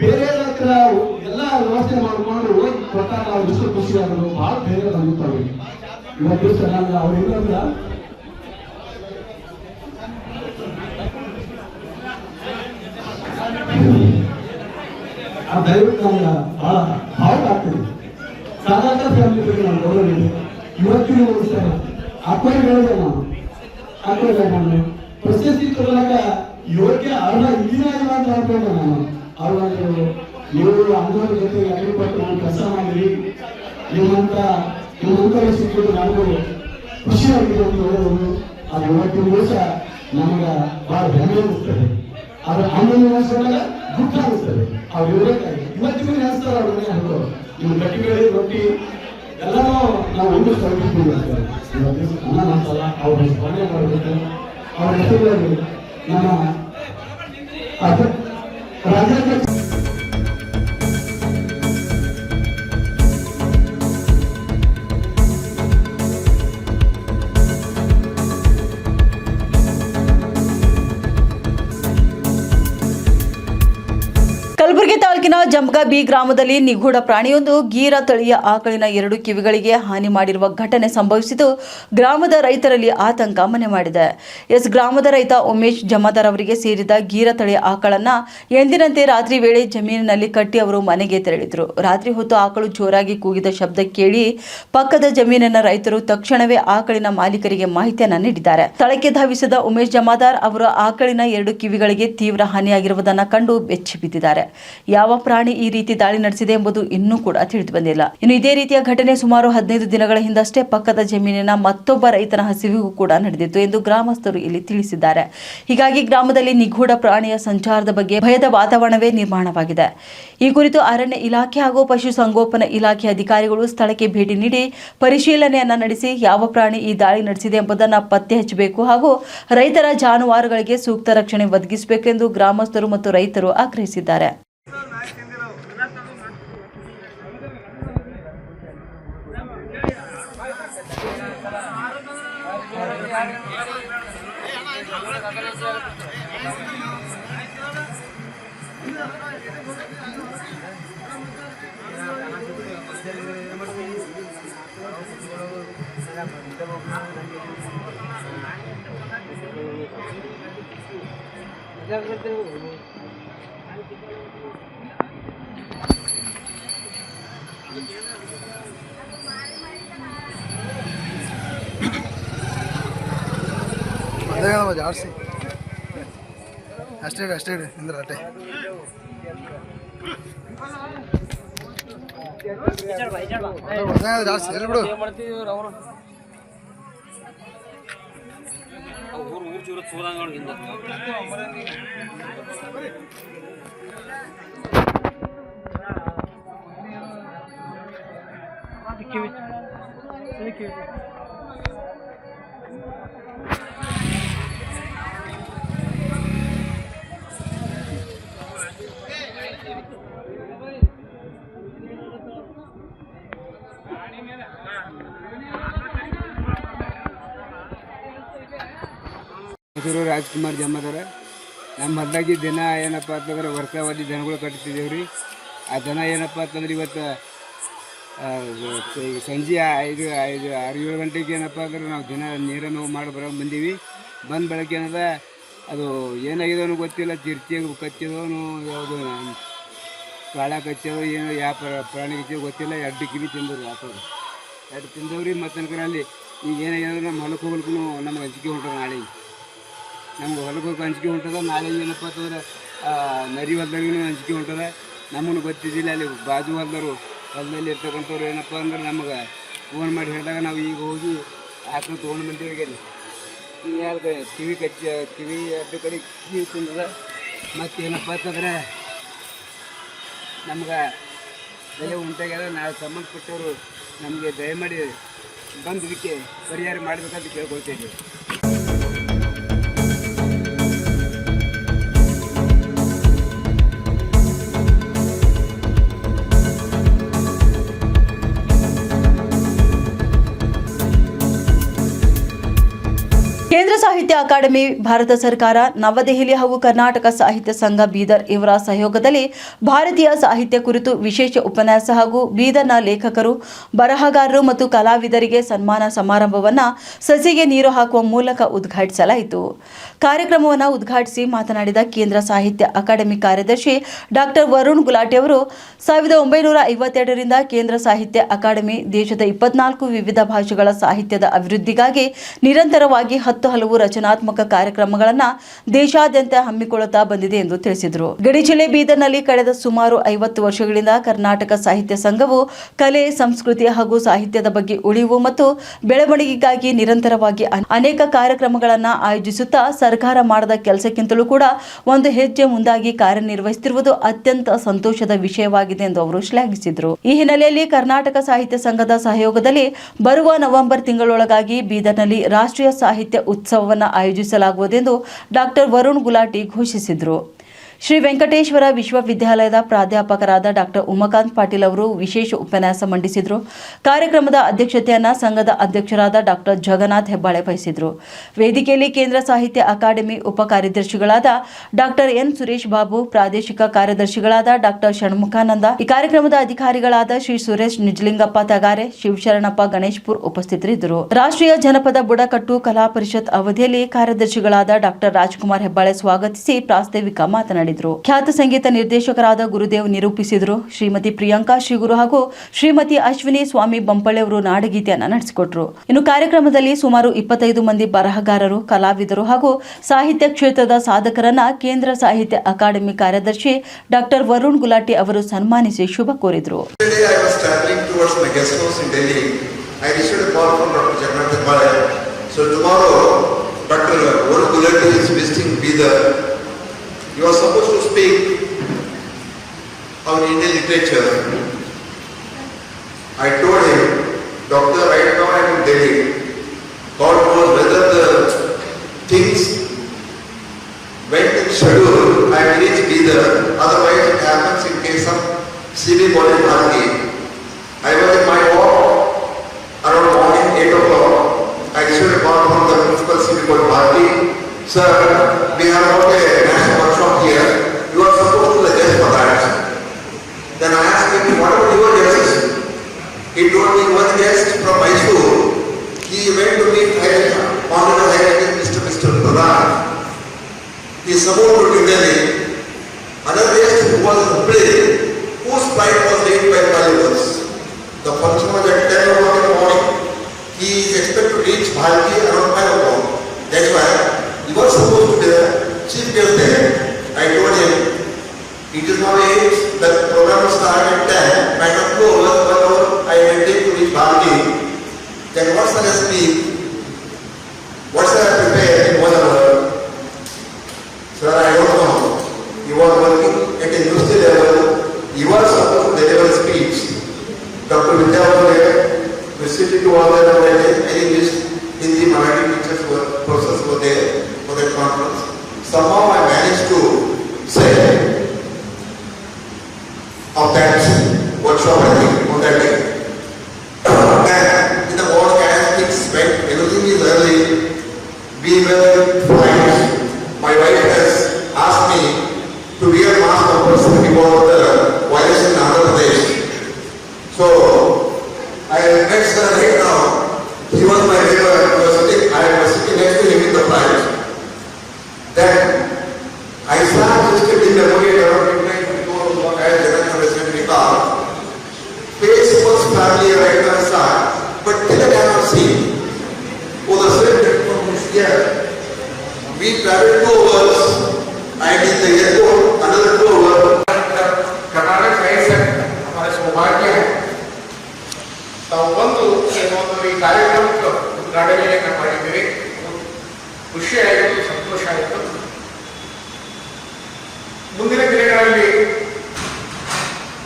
ಬೇರೆ ಹತ್ರ ಎಲ್ಲ ವ್ಯವಸ್ಥೆ ಮಾಡಿಕೊಂಡು ಹೋಗಿ ಕೊಟ್ಟಾಗ ಅವ್ರು ಎಷ್ಟು ಖುಷಿಯಾಗಲು ಬಹಳ ಬೇರೆ ಬಂದಿರ್ತಾರೆ. ಇವತ್ತು ದಿವಸ ನಾನು ಅವ್ರಿಲ್ಲ ಆ ದಯವಿಟ್ಟು ನಮ್ಗೆ ಬಹಳ ಭಾವ ಆಗ್ತದೆ. ಸಾಧಾರಣ ಫ್ಯಾಮಿಲಿ ನಾನು ಗೌರವ ಇವತ್ತಿನ ಉಳಿಸ್ತಾರೆ. ಅಪ್ಪನೇ ಹೇಳಿದೆ ನಾನು ಪ್ರಶಸ್ತಿ ತಗೊಳ್ಳಾಗ ಯೋಗ್ಯ ಅರ್ಹ ಇಲ್ಲಿನ ಅಂತ ಅನ್ಕೊಂಡೆ ನಾನು. ಅವ್ರು ನೀವು ಅಣ್ಣವ್ರ ಜೊತೆ ಅಗ್ರಿಪಟ್ಟು ನಾನು ಕೆಲಸ ಮಾಡಿರಿ, ನಿಮ್ಮಂತ ಸಿಕ್ಕಿದ್ದು ನನಗೂ ಖುಷಿಯಾಗಿದೆ ಅಂತ ಹೇಳೋದು. ಅದು ಇವತ್ತಿನ ದಿವಸ ನಮಗೆ ಬಹಳ ಹೆಮ್ಮೆ ಅನಿಸ್ತದೆ. ಅದು ಆಮೇಲೆ ನೆನೆಸ್ಕೊಂಡಾಗ ದುಃಖ ಅನಿಸ್ತದೆ. ಅವ್ರು ಇರಬೇಕಾಗಿ ಇವತ್ತಿಗೂ ನೆನೆಸ್ತಾರೆ ಅವ್ರ ಮನೆ ಹಂಗೆ ನಿಮ್ಮ ಕಟ್ಟಿಗೆ ರೊಟ್ಟಿ ಎಲ್ಲನೂ ನಾವು ಒಂದು ತಲುಪಿಸ್ತೀವಿ ಅನ್ನ ಮಾಡ್ತಲ್ಲ ಅವ್ರ ಸ್ಮರಣೆ ಮಾಡಬೇಕು. ಅವ್ರ ಹೆಸರುಗಳಲ್ಲಿ ನಮ್ಮ ರಾಜ್ಯ ಕಲಬುರಗಿ ತಾಲೂಕಿನ ಜಂಬಗ ಬಿ ಗ್ರಾಮದಲ್ಲಿ ನಿಗೂಢ ಪ್ರಾಣಿಯೊಂದು ಗೀರ ತಳಿಯ ಆಕಳಿನ 2 ಕಿವಿಗಳಿಗೆ ಹಾನಿ ಮಾಡಿರುವ ಘಟನೆ ಸಂಭವಿಸಿದ್ದು ಗ್ರಾಮದ ರೈತರಲ್ಲಿ ಆತಂಕ ಮನೆ ಮಾಡಿದೆ. ಗ್ರಾಮದ ರೈತ ಉಮೇಶ್ ಜಮಾದಾರ್ ಅವರಿಗೆ ಸೇರಿದ ಗೀರ ತಳಿಯ ಆಕಳನ್ನ ಎಂದಿನಂತೆ ರಾತ್ರಿ ವೇಳೆ ಜಮೀನಿನಲ್ಲಿ ಕಟ್ಟಿ ಅವರು ಮನೆಗೆ ತೆರಳಿದ್ರು. ರಾತ್ರಿ ಹೊತ್ತು ಆಕಳು ಜೋರಾಗಿ ಕೂಗಿದ ಶಬ್ದ ಕೇಳಿ ಪಕ್ಕದ ಜಮೀನಿನ ರೈತರು ತಕ್ಷಣವೇ ಆಕಳಿನ ಮಾಲೀಕರಿಗೆ ಮಾಹಿತಿಯನ್ನ ನೀಡಿದ್ದಾರೆ. ಸ್ಥಳಕ್ಕೆ ಧಾವಿಸಿದ ಉಮೇಶ್ ಜಮಾದಾರ್ ಅವರು ಆಕಳಿನ 2 ಕಿವಿಗಳಿಗೆ ತೀವ್ರ ಹಾನಿಯಾಗಿರುವುದನ್ನು ಕಂಡು ಬೆಚ್ಚಿ ಬಿದ್ದಿದ್ದಾರೆ. ಯಾವ ಪ್ರಾಣಿ ಈ ರೀತಿ ದಾಳಿ ನಡೆಸಿದೆ ಎಂಬುದು ಇನ್ನೂ ಕೂಡ ತಿಳಿದು ಬಂದಿಲ್ಲ. ಇನ್ನು ಇದೇ ರೀತಿಯ ಘಟನೆ ಸುಮಾರು 15 ದಿನಗಳ ಹಿಂದಷ್ಟೇ ಪಕ್ಕದ ಜಮೀನಿನ ಮತ್ತೊಬ್ಬ ರೈತನ ಹಸಿವಿಗೂ ಕೂಡ ನಡೆದಿತ್ತು ಎಂದು ಗ್ರಾಮಸ್ಥರು ಇಲ್ಲಿ ತಿಳಿಸಿದ್ದಾರೆ. ಹೀಗಾಗಿ ಗ್ರಾಮದಲ್ಲಿ ನಿಗೂಢ ಪ್ರಾಣಿಯ ಸಂಚಾರದ ಬಗ್ಗೆ ಭಯದ ವಾತಾವರಣವೇ ನಿರ್ಮಾಣವಾಗಿದೆ. ಈ ಕುರಿತು ಅರಣ್ಯ ಇಲಾಖೆ ಹಾಗೂ ಪಶುಸಂಗೋಪನಾ ಇಲಾಖೆ ಅಧಿಕಾರಿಗಳು ಸ್ಥಳಕ್ಕೆ ಭೇಟಿ ನೀಡಿ ಪರಿಶೀಲನೆಯನ್ನ ನಡೆಸಿ ಯಾವ ಪ್ರಾಣಿ ಈ ದಾಳಿ ನಡೆಸಿದೆ ಎಂಬುದನ್ನು ಪತ್ತೆ ಹಚ್ಚಬೇಕು ಹಾಗೂ ರೈತರ ಜಾನುವಾರುಗಳಿಗೆ ಸೂಕ್ತ ರಕ್ಷಣೆ ಒದಗಿಸಬೇಕೆಂದು ಗ್ರಾಮಸ್ಥರು ಮತ್ತು ರೈತರು ಆಗ್ರಹಿಸಿದ್ದಾರೆ. ಜಾಡ್ಸಿ ಅಷ್ಟೇ ಅಂದ್ರೆ ಅಟ್ಟೆ ಜಾಡ್ಸಿ ಎಲ್ಲಿ ಬಿಡು ಊರು ಚೂರು ಸೂರಂಗಿಂದ ಹೆಸರು ರಾಜ್ಕುಮಾರ್ ಜಮಾದಾರ. ನಮ್ಮ ಹೊಲದಾಗಿ ದಿನ ಏನಪ್ಪ ಅಂತಂದ್ರೆ ವರ್ಷಾವಧಿ ದನಗಳು ಕಟ್ತಿದ್ದೇವೆ ರೀ. ಆ ದನ ಏನಪ್ಪ ಅಂತಂದ್ರೆ ಇವತ್ತು ಸಂಜೆ 5-6-7 ಗಂಟೆಗೆ ಏನಪ್ಪ ಅಂದ್ರೆ ನಾವು ದಿನ ನೀರನ್ನು ಮಾಡಿ ಬರೋಕೆ ಬಂದೀವಿ. ಬಂದ ಬೆಳಗ್ಗೆ ಏನದ ಅದು ಏನಾಗಿದೋ ಗೊತ್ತಿಲ್ಲ, ಚಿರ್ಚಿ ಕಚ್ಚಿದವನು ಯಾವುದು ಕಾಳ ಕಚ್ಚೋದು ಏನು ಯಾವ ಪ್ರಾಣಿ ಕಚ್ಚೋದು ಗೊತ್ತಿಲ್ಲ. 2 ಕಿವಿ ತಿಂದವ್ರು ಹಾಕೋದು 2 ತಿಂದವ್ರಿ. ಮತ್ತು ಅನ್ಕರ ಅಲ್ಲಿ ಈಗ ಏನಾಗಿದ್ರೆ ನಮ್ಮ ಹೊಲಕ್ಕೆ ಹೋಗ್ಲಿಕ್ಕೂ ನಮ್ಗೆ ಹಂಚಿಕೆ ಹೊಂಟದ. ನಾಳೆ ನಮ್ಗೆ ಹೊಲಕ್ಕೆ ಹೋಗಿ ಹಂಚಿಕೆ ಹೊಂಟದ. ನಾಳೆ ಏನಪ್ಪ ಅಂತಂದ್ರೆ ನರಿ ಹೊಲದಾಗೂ ಹಂಚಿಕೆ ಹೊಂಟದ. ನಮ್ಮನ್ನು ಗೊತ್ತಿದ್ದಿಲ್ಲ. ಅಲ್ಲಿ ಬಾಜು ಹೊಲದಲ್ಲಿ ಇರ್ತಕ್ಕಂಥವ್ರು ಏನಪ್ಪ ಅಂದ್ರೆ ನಮಗೆ ಫೋನ್ ಮಾಡಿ ಹೇಳಿದಾಗ ನಾವು ಈಗ ಹೋಗಿ ಆಕಳು ತೊಗೊಂಡು ಬಂದೀವಿ. ಯಾರು ಕಿವಿ 2 ಕಡೆ ಕಿವಿ ತಿಂದದ. ಮತ್ತು ಏನಪ್ಪ ಅಂತಂದ್ರೆ ನಮ್ಗೆ ಬೆಲೆ ಉಂಟಾಗ್ಯದ. ನಾವು ಸಂಬಂಧಪಟ್ಟವರು ನಮಗೆ ದಯಮಾಡಿ ಬಂದು ಇದಕ್ಕೆ ಪರಿಹಾರ ಮಾಡಬೇಕಂತ ಕೇಳ್ಕೊಳ್ತಿದ್ದೀವಿ. ಕೇಂದ್ರ ಸಾಹಿತ್ಯ ಅಕಾಡೆಮಿ, ಭಾರತ ಸರ್ಕಾರ, ನವದೆಹಲಿ ಹಾಗೂ ಕರ್ನಾಟಕ ಸಾಹಿತ್ಯ ಸಂಘ ಬೀದರ್ ಇವರ ಸಹಯೋಗದಲ್ಲಿ ಭಾರತೀಯ ಸಾಹಿತ್ಯ ಕುರಿತು ವಿಶೇಷ ಉಪನ್ಯಾಸ ಹಾಗೂ ಬೀದರ್ನ ಲೇಖಕರು, ಬರಹಗಾರರು ಮತ್ತು ಕಲಾವಿದರಿಗೆ ಸನ್ಮಾನ ಸಮಾರಂಭವನ್ನು ಸಸಿಗೆ ನೀರು ಹಾಕುವ ಮೂಲಕ ಉದ್ಘಾಟಿಸಲಾಯಿತು. ಕಾರ್ಯಕ್ರಮವನ್ನು ಉದ್ಘಾಟಿಸಿ ಮಾತನಾಡಿದ ಕೇಂದ್ರ ಸಾಹಿತ್ಯ ಅಕಾಡೆಮಿ ಕಾರ್ಯದರ್ಶಿ ಡಾಕ್ಟರ್ ವರುಣ್ ಗುಲಾಟಿ ಅವರು 1952ರಿಂದ ಕೇಂದ್ರ ಸಾಹಿತ್ಯ ಅಕಾಡೆಮಿ ದೇಶದ 24 ವಿವಿಧ ಭಾಷೆಗಳ ಸಾಹಿತ್ಯದ ಅಭಿವೃದ್ಧಿಗಾಗಿ ನಿರಂತರವಾಗಿ 10 ಮತ್ತು ಹಲವು ರಚನಾತ್ಮಕ ಕಾರ್ಯಕ್ರಮಗಳನ್ನು ದೇಶಾದ್ಯಂತ ಹಮ್ಮಿಕೊಳ್ಳುತ್ತಾ ಬಂದಿದೆ ಎಂದು ತಿಳಿಸಿದರು. ಗಡಿ ಜಿಲ್ಲೆ ಬೀದರ್ನಲ್ಲಿ ಕಳೆದ ಸುಮಾರು 50 ವರ್ಷಗಳಿಂದ ಕರ್ನಾಟಕ ಸಾಹಿತ್ಯ ಸಂಘವು ಕಲೆ, ಸಂಸ್ಕೃತಿ ಹಾಗೂ ಸಾಹಿತ್ಯದ ಬಗ್ಗೆ ಉಳಿವು ಮತ್ತು ಬೆಳವಣಿಗೆಗಾಗಿ ನಿರಂತರವಾಗಿ ಅನೇಕ ಕಾರ್ಯಕ್ರಮಗಳನ್ನು ಆಯೋಜಿಸುತ್ತಾ ಸರ್ಕಾರ ಮಾಡದ ಕೆಲಸಕ್ಕಿಂತಲೂ ಕೂಡ ಒಂದು ಹೆಜ್ಜೆ ಮುಂದಾಗಿ ಕಾರ್ಯನಿರ್ವಹಿಸುತ್ತಿರುವುದು ಅತ್ಯಂತ ಸಂತೋಷದ ವಿಷಯವಾಗಿದೆ ಎಂದು ಅವರು ಶ್ಲಾಘಿಸಿದರು. ಈ ಹಿನ್ನೆಲೆಯಲ್ಲಿ ಕರ್ನಾಟಕ ಸಾಹಿತ್ಯ ಸಂಘದ ಸಹಯೋಗದಲ್ಲಿ ಬರುವ ನವೆಂಬರ್ ತಿಂಗಳೊಳಗಾಗಿ ಬೀದರ್ನಲ್ಲಿ ರಾಷ್ಟ್ರೀಯ ಸಾಹಿತ್ಯ ಉತ್ಸವವನ್ನು ಆಯೋಜಿಸಲಾಗುವುದೆಂದು ಡಾಕ್ಟರ್ ವರುಣ್ ಗುಲಾಟಿ ಘೋಷಿಸಿದರು. ಶ್ರೀ ವೆಂಕಟೇಶ್ವರ ವಿಶ್ವವಿದ್ಯಾಲಯದ ಪ್ರಾಧ್ಯಾಪಕರಾದ ಡಾಕ್ಟರ್ ಉಮಾಕಾಂತ್ ಪಾಟೀಲ್ ಅವರು ವಿಶೇಷ ಉಪನ್ಯಾಸ ಮಂಡಿಸಿದರು. ಕಾರ್ಯಕ್ರಮದ ಅಧ್ಯಕ್ಷತೆಯನ್ನು ಸಂಘದ ಅಧ್ಯಕ್ಷರಾದ ಡಾಕ್ಟರ್ ಜಗನ್ನಾಥ್ ಹೆಬ್ಬಾಳೆ ವಹಿಸಿದರು. ವೇದಿಕೆಯಲ್ಲಿ ಕೇಂದ್ರ ಸಾಹಿತ್ಯ ಅಕಾಡೆಮಿ ಉಪ ಕಾರ್ಯದರ್ಶಿಗಳಾದ ಡಾಕ್ಟರ್ ಎನ್ ಸುರೇಶ್ ಬಾಬು, ಪ್ರಾದೇಶಿಕ ಕಾರ್ಯದರ್ಶಿಗಳಾದ ಡಾಕ್ಟರ್ ಷಣ್ಮುಖಾನಂದ, ಈ ಕಾರ್ಯಕ್ರಮದ ಅಧಿಕಾರಿಗಳಾದ ಶ್ರೀ ಸುರೇಶ್ ನಿಜಲಿಂಗಪ್ಪ ತಗಾರೆ, ಶಿವಶರಣಪ್ಪ ಗಣೇಶ್ಪುರ್ ಉಪಸ್ಥಿತರಿದ್ದರು. ರಾಷ್ಟ್ರೀಯ ಜನಪದ ಬುಡಕಟ್ಟು ಕಲಾ ಪರಿಷತ್ ಅವಧಿಯಲ್ಲಿ ಕಾರ್ಯದರ್ಶಿಗಳಾದ ಡಾಕ್ಟರ್ ರಾಜ್ಕುಮಾರ್ ಹೆಬ್ಬಾಳೆ ಸ್ವಾಗತಿಸಿ ಪ್ರಾಸ್ತಾವಿಕ ಮಾತನಾಡಿದರು. ಖ್ಯಾತ ಸಂಗೀತ ನಿರ್ದೇಶಕರಾದ ಗುರುದೇವ್ ನಿರೂಪಿಸಿದರು. ಶ್ರೀಮತಿ ಪ್ರಿಯಾಂಕಾ ಶ್ರೀಗುರು ಹಾಗೂ ಶ್ರೀಮತಿ ಅಶ್ವಿನಿ ಸ್ವಾಮಿ ಬಂಪಳ್ಳಿ ಅವರು ನಾಡಗೀತೆಯನ್ನು ನಡೆಸಿಕೊಟ್ಟರು. ಇನ್ನು ಕಾರ್ಯಕ್ರಮದಲ್ಲಿ ಸುಮಾರು 25 ಮಂದಿ ಬರಹಗಾರರು, ಕಲಾವಿದರು ಹಾಗೂ ಸಾಹಿತ್ಯ ಕ್ಷೇತ್ರದ ಸಾಧಕರನ್ನ ಕೇಂದ್ರ ಸಾಹಿತ್ಯ ಅಕಾಡೆಮಿ ಕಾರ್ಯದರ್ಶಿ ಡಾಕ್ಟರ್ ವರುಣ್ ಗುಲಾಟಿ ಅವರು ಸನ್ಮಾನಿಸಿ ಶುಭ ಕೋರಿದರು. You are supposed to speak on Indian literature. I told him, Doctor, right now I am in Delhi. God knows whether the things went in schedule, I will reach Bidar. Otherwise it happens in case of CB Body Bharati. I was in my walk around morning 8 o'clock. I should have gone from the principal CB Body Bharati. Sir, we have got a national workshop here. You are supposed to be the guest for that. Then I asked him, what about your guests? He told me one guest from Mysore. He went to meet Honorable High Mr. Pradhan. He summoned to Delhi. Another guest who was in Hubli, whose flight was late by 5 hours. The function was at 10 o'clock in the morning. He is expected to reach Bharati around 5 o'clock. That's why he was supposed to be the chief guest there. I told him, it is now 8, the program will start at 10, I have to go over 1 hour, I will take to reach Bharati. Then what shall I speak? What shall I prepare in 1 hour? Sir, I don't know. He was working at a university level. He was supposed to deliver a speech. Dr. Vidya was there, visited to all the English, Hindi, Marathi teachers were, professors were there for that conference. Somehow I managed to say of that workshop, I think, on that day. And in the morning, as things went, everything is early. We were flying. My wife has asked me to wear mask compulsory because of the virus in Andhra Pradesh. So, I met sir right now. He was my neighbor. I was sitting next to him in the flight. Then I saw just in the movie around midnight before what I had done in the car. Face was familiar right now, sir, but till I cannot see. Oh, the same from his here. We traveled 2 hours and in the airport another 2 hours. Karnataka साहित्य हमारे सौभाग्य है ಒಂದು ಈ ಕಾರ್ಯಕ್ರಮಕ್ಕೆ ಉದ್ಘಾಟನೆಯನ್ನು ಮಾಡಿದ್ದೇವೆ. ಖುಷಿ ಆಯಿತು, ಸಂತೋಷ ಆಯಿತು. ಮುಂದಿನ ದಿನಗಳಲ್ಲಿ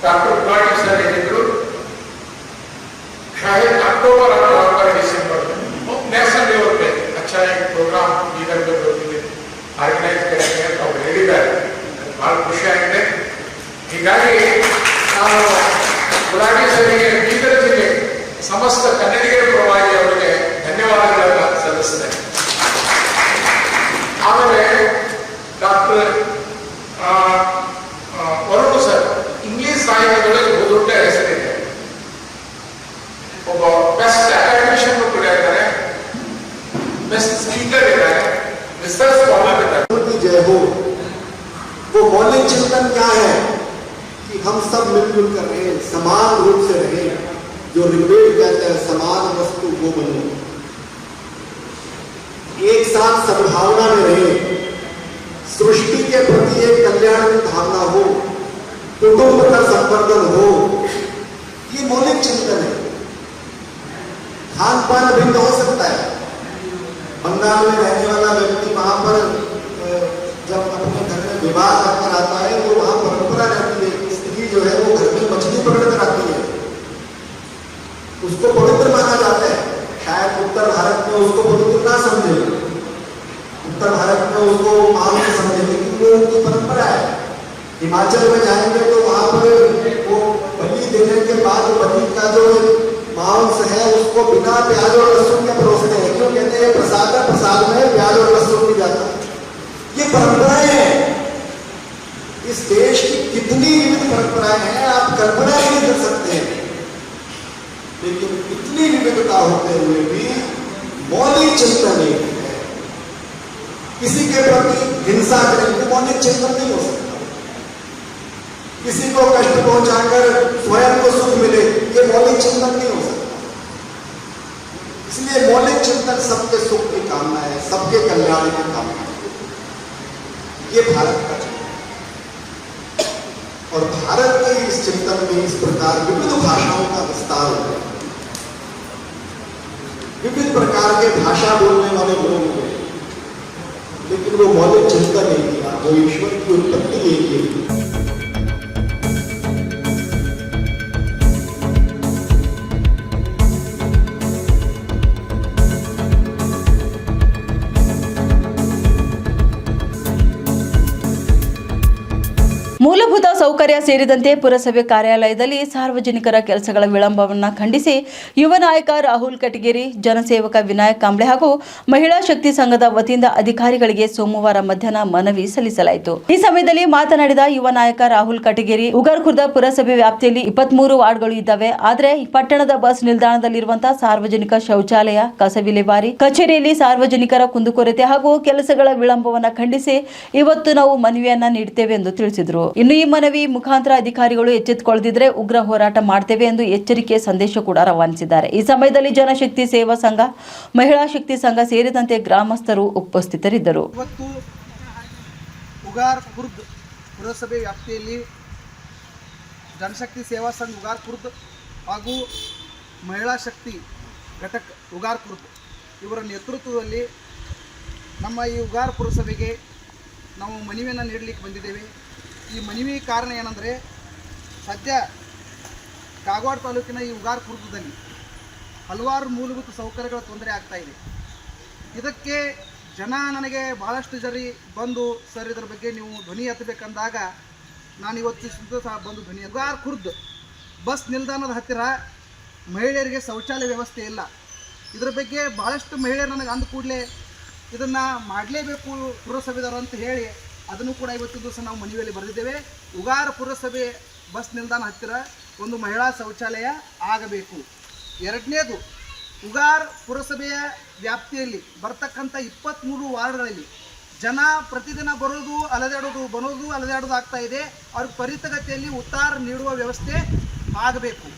ಡಾಕ್ಟರ್ ಗುಲಾಟಿ ಸರ್ ಹೇಳಿದ್ರು, शायद अक्टूबर और नवंबर दिसंबर में नेशनल लेवल पे अच्छा एक प्रोग्राम इधर ऑर्गेनाइज करेंगे तो ಹೇಳಿದ್ದಾರೆ. ಬಹಳ ಖುಷಿ ಆಗಿದೆ. ಹೀಗಾಗಿ ನಾವು ಗುಲಾಟಿ ಸರಿಗೆ ಬೀದರ್ ಜಿಲ್ಲೆ ಸಮಸ್ತ ಕನ್ನಡಿಗರ ಪರವಾಗಿ ಅವರಿಗೆ ಧನ್ಯವಾದಗಳನ್ನು ಸಲ್ಲಿಸಿದೆ. ಆಮೇಲೆ ಡಾಕ್ಟರ್ ವರುಣ್ ಸರ್ ಇಂಗ್ಲಿಷ್ ಸಾಹಿತ್ಯದಲ್ಲಿ ಬಹುದೊಡ್ಡ ಹೆಸರಿದೆ. ಒಬ್ಬ ಬೆಸ್ಟ್ ಅಕಾಡೆಮಿಷಿಯನ್ ಕೂಡ ಇದ್ದಾರೆ, ಬೆಸ್ಟ್ ಸ್ಪೀಕರ್ ಇದ್ದಾರೆ, रिसर्च स्कॉलर की जय हो। वो मौलिक चिंतन क्या है कि हम सब मिलजुल कर रहे, समान रूप से रहे। जो ऋग्वेद कहते हैं समान वस्तु वो बनो। एक साथ सद्भावना में रहे, सृष्टि के प्रति एक कल्याण की भावना हो, कुटुंब का संवर्धन हो, ये मौलिक चिंतन है। खान पान भिन्न हो सकता है। बंगाल में रहने वाला व्यक्ति वहां पर जब अपने घर में विवाह कर आता है तो वहां परंपरा रहती है, स्त्री जो है वो घर में मछली पकड़ कर आती है, उसको पवित्र माना जाता है। शायद उत्तर भारत में उसको पवित्र ना समझे, उत्तर भारत में उसको मांस समझे, लेकिन वो उनकी परंपरा है। हिमाचल में जाएंगे तो वहां पर वो बलि देने के बाद बलि का जो मांस है उसको बिना प्याज और लहसुन के परोसते हैं। क्यों कहते हैं? प्रसाद है, प्रसाद में प्याज और लहसुन नहीं जाता। ये परंपराएं हैं। इस देश की कितनी विविध परंपराएं हैं, आप कल्पना ही नहीं कर सकते हैं। लेकिन इतनी विविधता होते हुए भी मौलिक चिंतन एक है। किसी के प्रति हिंसा करेंगे मौलिक चिंतन नहीं हो सकता। किसी को कष्ट पहुंचाकर स्वयं को सुख मिले, ये मौलिक चिंतन नहीं हो सकता। इसलिए मौलिक चिंतन सबके सुख की कामना है, सबके कल्याण की कामना है। ये भारत का चिंतन है। और भारत के इस चिंतन में इस प्रकार विविध भाषाओं का विस्तार हो गया, विविध प्रकार के भाषा बोलने वाले लोग हुए, लेकिन वो मौलिक चिंतन नहीं किया, वो ईश्वर की उत्पत्ति एक ही। ಮೂಲಭೂತ ಸೌಕರ್ಯ ಸೇರಿದಂತೆ ಪುರಸಭೆ ಕಾರ್ಯಾಲಯದಲ್ಲಿ ಸಾರ್ವಜನಿಕರ ಕೆಲಸಗಳ ವಿಳಂಬವನ್ನು ಖಂಡಿಸಿ ಯುವ ನಾಯಕ ರಾಹುಲ್ ಕಟಗೇರಿ, ಜನಸೇವಕ ವಿನಾಯಕ್ ಕಾಂಬ್ಳೆ ಹಾಗೂ ಮಹಿಳಾ ಶಕ್ತಿ ಸಂಘದ ವತಿಯಿಂದ ಅಧಿಕಾರಿಗಳಿಗೆ ಸೋಮವಾರ ಮಧ್ಯಾಹ್ನ ಮನವಿ ಸಲ್ಲಿಸಲಾಯಿತು. ಈ ಸಮಯದಲ್ಲಿ ಮಾತನಾಡಿದ ಯುವ ನಾಯಕ ರಾಹುಲ್ ಕಟಗೇರಿ, ಉಗಾರ್ಖುರ್ದ ಪುರಸಭೆ ವ್ಯಾಪ್ತಿಯಲ್ಲಿ 23 ವಾರ್ಡ್ಗಳು ಇದ್ದಾವೆ. ಆದರೆ ಪಟ್ಟಣದ ಬಸ್ ನಿಲ್ದಾಣದಲ್ಲಿರುವಂತಹ ಸಾರ್ವಜನಿಕ ಶೌಚಾಲಯ, ಕಸ ವಿಲೇವಾರಿ, ಕಚೇರಿಯಲ್ಲಿ ಸಾರ್ವಜನಿಕರ ಕುಂದುಕೊರತೆ ಹಾಗೂ ಕೆಲಸಗಳ ವಿಳಂಬವನ್ನು ಖಂಡಿಸಿ ಇವತ್ತು ನಾವು ಮನವಿಯನ್ನ ನೀಡುತ್ತೇವೆ ಎಂದು ತಿಳಿಸಿದರು. ಇನ್ನು ಈ ಮನವಿ ಮುಖಾಂತರ ಅಧಿಕಾರಿಗಳು ಎಚ್ಚೆತ್ತುಕೊಳ್ಳದಿದ್ದರೆ ಉಗ್ರ ಹೋರಾಟ ಮಾಡ್ತೇವೆ ಎಂದು ಎಚ್ಚರಿಕೆ ಸಂದೇಶ ಕೂಡ ರವಾನಿಸಿದ್ದಾರೆ. ಈ ಸಮಯದಲ್ಲಿ ಜನಶಕ್ತಿ ಸೇವಾ ಸಂಘ, ಮಹಿಳಾ ಶಕ್ತಿ ಸಂಘ ಸೇರಿದಂತೆ ಗ್ರಾಮಸ್ಥರು ಉಪಸ್ಥಿತರಿದ್ದರು. ಇವತ್ತು ಉಗಾರ್ಖುರ್ದ್ ಪುರಸಭೆ ವ್ಯಾಪ್ತಿಯಲ್ಲಿ ಜನಶಕ್ತಿ ಸೇವಾ ಸಂಘ ಉಗಾರ್ಖುರ್ದ್ ಹಾಗೂ ಮಹಿಳಾ ಶಕ್ತಿ ಘಟಕ ಉಗಾರ್ಖುರ್ದ್ ಇವರ ನೇತೃತ್ವದಲ್ಲಿ ನಮ್ಮ ಈ ಉಗಾರ್ ಪುರಸಭೆಗೆ ನಾವು ಮನವಿಯನ್ನು ನೀಡಲಿಕ್ಕೆ ಬಂದಿದ್ದೇವೆ. ಈ ಮನವಿ ಕಾರಣ ಏನಂದರೆ, ಸದ್ಯ ಕಾಗವಾಡ ತಾಲೂಕಿನ ಈ ಉಗಾರ್ಖುರ್ದದಲ್ಲಿ ಹಲವಾರು ಮೂಲಭೂತ ಸೌಕರ್ಯಗಳ ತೊಂದರೆ ಆಗ್ತಾಯಿದೆ. ಇದಕ್ಕೆ ಜನ ನನಗೆ ಭಾಳಷ್ಟು ಜರಿ ಬಂದು ಸರ್ ಇದರ ಬಗ್ಗೆ ನೀವು ಧ್ವನಿ ಎತ್ತಬೇಕಂದಾಗ ನಾನು ಇವತ್ತು ಸಹ ಬಂದು ಧ್ವನಿ. ಉಗಾರ್ಖುರ್ದ್ ಬಸ್ ನಿಲ್ದಾಣದ ಹತ್ತಿರ ಮಹಿಳೆಯರಿಗೆ ಶೌಚಾಲಯ ವ್ಯವಸ್ಥೆ ಇಲ್ಲ. ಇದರ ಬಗ್ಗೆ ಭಾಳಷ್ಟು ಮಹಿಳೆಯರು ನನಗೆ ಅಂದ ಕೂಡಲೇ ಇದನ್ನು ಮಾಡಲೇಬೇಕು ಪುರಸಭೆದವರು ಅಂತ ಹೇಳಿ ಅದನ್ನು ಕೂಡ ಇವತ್ತು ದಿವಸ ನಾವು ಮನವಿಯಲ್ಲಿ ಬರೆದಿದ್ದೇವೆ. ಉಗಾರ ಪುರಸಭೆ ಬಸ್ ನಿಲ್ದಾಣ ಹತ್ತಿರ ಒಂದು ಮಹಿಳಾ ಶೌಚಾಲಯ ಆಗಬೇಕು. ಎರಡನೇದು, ಉಗಾರ್ ಪುರಸಭೆಯ ವ್ಯಾಪ್ತಿಯಲ್ಲಿ ಬರ್ತಕ್ಕಂಥ 23 ವಾರ್ಡ್ಗಳಲ್ಲಿ ಜನ ಪ್ರತಿದಿನ ಬರೋದು ಅಲೆದಾಡೋದು ಆಗ್ತಾ ಇದೆ. ಅವ್ರಿಗೆ ತ್ವರಿತಗತಿಯಲ್ಲಿ ಉತ್ತಾರ ನೀಡುವ ವ್ಯವಸ್ಥೆ ಆಗಬೇಕು.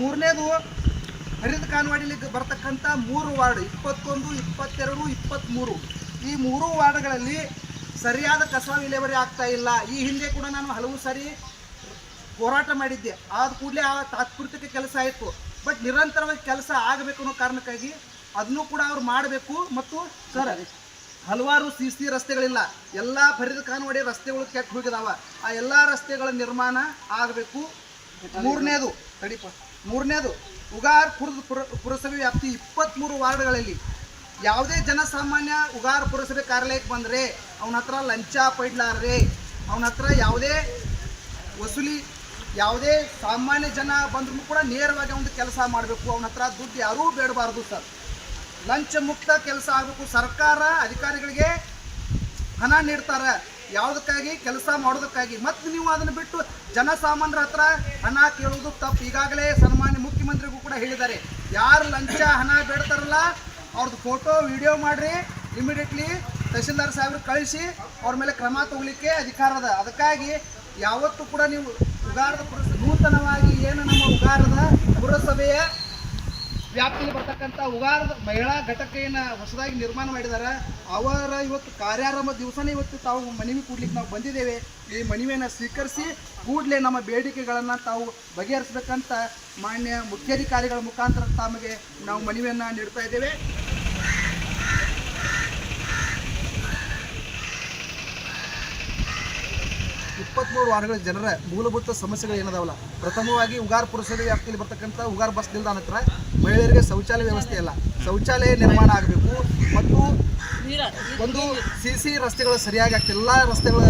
ಮೂರನೇದು ಹರಿದ ಕಾನವಾಡಿಲಿ ಬರ್ತಕ್ಕಂಥ 3 ವಾರ್ಡ್ 21, 22, 23 ಈ 3 ವಾರ್ಡ್ಗಳಲ್ಲಿ ಸರಿಯಾದ ಕಸ ವಿಲೇವಾರಿ ಆಗ್ತಾ ಇಲ್ಲ. ಈ ಹಿಂದೆ ಕೂಡ ನಾನು ಹಲವು ಸಾರಿ ಹೋರಾಟ ಮಾಡಿದ್ದೆ. ಆದ ಕೂಡಲೇ ಆ ತಾತ್ಪೂರ್ತಿಕ ಕೆಲಸ ಆಯಿತು. ಬಟ್ ನಿರಂತರವಾಗಿ ಕೆಲಸ ಆಗಬೇಕು ಅನ್ನೋ ಕಾರಣಕ್ಕಾಗಿ ಅದನ್ನು ಕೂಡ ಅವ್ರು ಮಾಡಬೇಕು. ಮತ್ತು ಸರ್, ಹಲವಾರು CC ರಸ್ತೆಗಳಿಲ್ಲ, ಎಲ್ಲ ಹರಿದ ಕಾನವಾಡಿ ರಸ್ತೆಗಳು ಕೆಟ್ಟು ಹೋಗಿದಾವ. ಆ ಎಲ್ಲ ರಸ್ತೆಗಳ ನಿರ್ಮಾಣ ಆಗಬೇಕು. ಮೂರನೇದು ಉಗಾರ್ಖುರ್ದ್ ಪುರಸಭೆ ವ್ಯಾಪ್ತಿ 23 ವಾರ್ಡ್ಗಳಲ್ಲಿ ಯಾವುದೇ ಜನಸಾಮಾನ್ಯ ಉಗಾರ್ ಪುರಸಭೆ ಕಾರ್ಯಾಲಯಕ್ಕೆ ಬಂದರೆ ಅವನ ಹತ್ರ ಲಂಚ ಪೈಡ್ಲಾರ್ರೆ, ಅವನ ಹತ್ರ ಯಾವುದೇ ವಸೂಲಿ, ಯಾವುದೇ ಸಾಮಾನ್ಯ ಜನ ಬಂದ್ರೂ ಕೂಡ ನೇರವಾಗಿ ಒಂದು ಕೆಲಸ ಮಾಡಬೇಕು. ಅವನ ಹತ್ರ ದುಡ್ಡು ಯಾರೂ ಬೇಡಬಾರ್ದು ಸರ್. ಲಂಚ ಮುಕ್ತ ಕೆಲಸ ಆಗಬೇಕು. ಸರ್ಕಾರ ಅಧಿಕಾರಿಗಳಿಗೆ ಹಣ ನೀಡ್ತಾರೆ ಯಾವುದಕ್ಕಾಗಿ? ಕೆಲಸ ಮಾಡೋದಕ್ಕಾಗಿ. ಮತ್ತು ನೀವು ಅದನ್ನು ಬಿಟ್ಟು ಜನಸಾಮಾನ್ಯರ ಹತ್ರ ಹಣ ಕೇಳುವುದು ತಪ್ಪು. ಈಗಾಗಲೇ ಸನ್ಮಾನ್ಯ ಮುಖ್ಯಮಂತ್ರಿಗೂ ಕೂಡ ಹೇಳಿದ್ದಾರೆ, ಯಾರು ಲಂಚ ಹಣ ಬೇಡ್ತಾರಲ್ಲ ಅವ್ರದ್ದು ಫೋಟೋ ವಿಡಿಯೋ ಮಾಡಿರಿ, ಇಮಿಡಿಯೇಟ್ಲಿ ತಹಶೀಲ್ದಾರ್ ಸಾಹೇಬ್ರಿಗೆ ಕಳಿಸಿ ಅವ್ರ ಮೇಲೆ ಕ್ರಮ ತಗೊಳ್ಳಿಕ್ಕೆ ಅಧಿಕಾರ ಅದ. ಅದಕ್ಕಾಗಿ ಯಾವತ್ತೂ ಕೂಡ ನೀವು ಉಗಾರದ ನೂತನವಾಗಿ ಏನು ನಮ್ಮ ಉಗಾರದ ಪುರಸಭೆಯ ವ್ಯಾಪ್ತಿಯಲ್ಲಿ ಬರ್ತಕ್ಕಂಥ ಉಗಾರ್ ಮಹಿಳಾ ಘಟಕ ಏನು ಹೊಸದಾಗಿ ನಿರ್ಮಾಣ ಮಾಡಿದ್ದಾರೆ ಅವರ ಇವತ್ತು ಕಾರ್ಯಾರಂಭ ದಿವಸನೇ ಇವತ್ತು ತಾವು ಮನವಿ ಕೊಡ್ಲಿಕ್ಕೆ ನಾವು ಬಂದಿದ್ದೇವೆ. ಈ ಮನವಿಯನ್ನು ಸ್ವೀಕರಿಸಿ ಕೂಡಲೇ ನಮ್ಮ ಬೇಡಿಕೆಗಳನ್ನು ತಾವು ಬಗೆಹರಿಸಬೇಕಂತ ಮಾನ್ಯ ಮುಖ್ಯಾಧಿಕಾರಿಗಳ ಮುಖಾಂತರ ತಮಗೆ ನಾವು ಮನವಿಯನ್ನು ನೀಡ್ತಾ ಇದ್ದೇವೆ. ಇಪ್ಪತ್ತ್ಮೂರು ವಾರ್ಡ್ಗಳ ಜನರ ಮೂಲಭೂತ ಸಮಸ್ಯೆಗಳು ಏನದಾವಲ್ಲ, ಪ್ರಥಮವಾಗಿ ಉಗಾರ್ ಪುರಸಭೆ ವ್ಯಾಪ್ತಿಯಲ್ಲಿ ಬರ್ತಕ್ಕಂಥ ಉಗಾರ್ ಬಸ್ ನಿಲ್ದಾಣ ಹತ್ರ ಮಹಿಳೆಯರಿಗೆ ಶೌಚಾಲಯ ವ್ಯವಸ್ಥೆ ಇಲ್ಲ, ಶೌಚಾಲಯ ನಿರ್ಮಾಣ ಆಗಬೇಕು. ಮತ್ತು ಒಂದು CC ರಸ್ತೆಗಳು ಸರಿಯಾಗಿ ಆಗ್ತಿಲ್ಲ, ಎಲ್ಲ ರಸ್ತೆಗಳು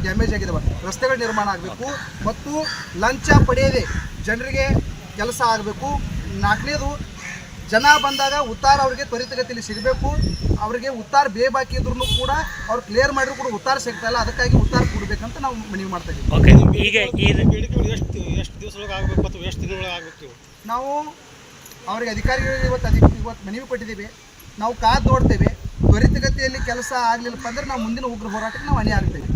ಡ್ಯಾಮೇಜ್ ಆಗಿದ್ದಾವೆ, ರಸ್ತೆಗಳು ನಿರ್ಮಾಣ ಆಗಬೇಕು. ಮತ್ತು ಲಂಚ ಪಡೆಯದೆ ಜನರಿಗೆ ಕೆಲಸ ಆಗಬೇಕು. 4ನೇದು ಜನ ಬಂದಾಗ ಉತ್ತಾರ ಅವರಿಗೆ ತ್ವರಿತಗತಿಯಲ್ಲಿ ಸಿಗಬೇಕು. ಅವರಿಗೆ ಉತ್ತಾರ ಬೇಬಾಕಿ ಇದ್ರೂ ಕೂಡ ಅವ್ರು ಕ್ಲಿಯರ್ ಮಾಡಿದ್ರು ಕೂಡ ಉತ್ತಾರ ಸಿಗ್ತಾ ಇಲ್ಲ, ಅದಕ್ಕಾಗಿ ಉತ್ತಾರ ಕೊಡಬೇಕಂತ ನಾವು ಮನವಿ ಮಾಡ್ತಾ ಇದ್ದೀವಿ. ಈಗ ಎಷ್ಟು ದಿವಸದೊಳಗೆ ಆಗಬೇಕು ಅಥವಾ ಎಷ್ಟು ದಿನದೊಳಗೆ ಆಗಬೇಕು? ನಾವು ಅವರಿಗೆ ಅಧಿಕಾರಿಗಳಿಗೆ ಇವತ್ತು ಮನವಿ ಕೊಟ್ಟಿದ್ದೀವಿ. ನಾವು ಕಾದು ನೋಡ್ತೇವೆ, ತ್ವರಿತಗತಿಯಲ್ಲಿ ಕೆಲಸ ಆಗಲಿಲ್ಲಪ್ಪ ಅಂದ್ರೆ ನಾವು ಮುಂದಿನ ಉಗ್ರ ಹೋರಾಟಕ್ಕೆ ನಾವು ಅಣಿ ಆಗ್ತೇವೆ.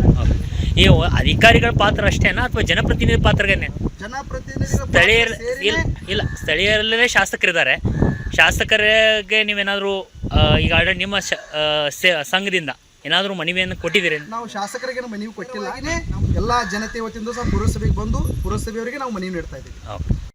ಈ ಅಧಿಕಾರಿಗಳ ಪಾತ್ರ ಅಷ್ಟೇನಾ ಅಥವಾ ಜನಪ್ರತಿನಿಧಿ ಪಾತ್ರಗೇನೆ? ಸ್ಥಳೀಯರ ಇಲ್ಲ ಸ್ಥಳೀಯರಲ್ಲೇ ಶಾಸಕರಿದ್ದಾರೆ. ಶಾಸಕರಿಗೆ ನೀವೇನಾದರೂ ಈಗ ಆಲ್ರೆಡಿ ನಿಮ್ಮ ಸಂಘದಿಂದ ಏನಾದರೂ ಮನವಿಯನ್ನು ಕೊಟ್ಟಿದ್ದೀರಿ? ನಾವು ಶಾಸಕರಿಗೆ ಮನವಿ ಕೊಟ್ಟಿಲ್ಲ, ಎಲ್ಲ ಜನತೆ ವತಿಯಿಂದ ಸಹ ಪುರಸಭೆಗೆ ಬಂದು ಪುರಸಭೆಯವರಿಗೆ ನಾವು ಮನವಿ ನೀಡ್ತಾ ಇದ್ದೀವಿ.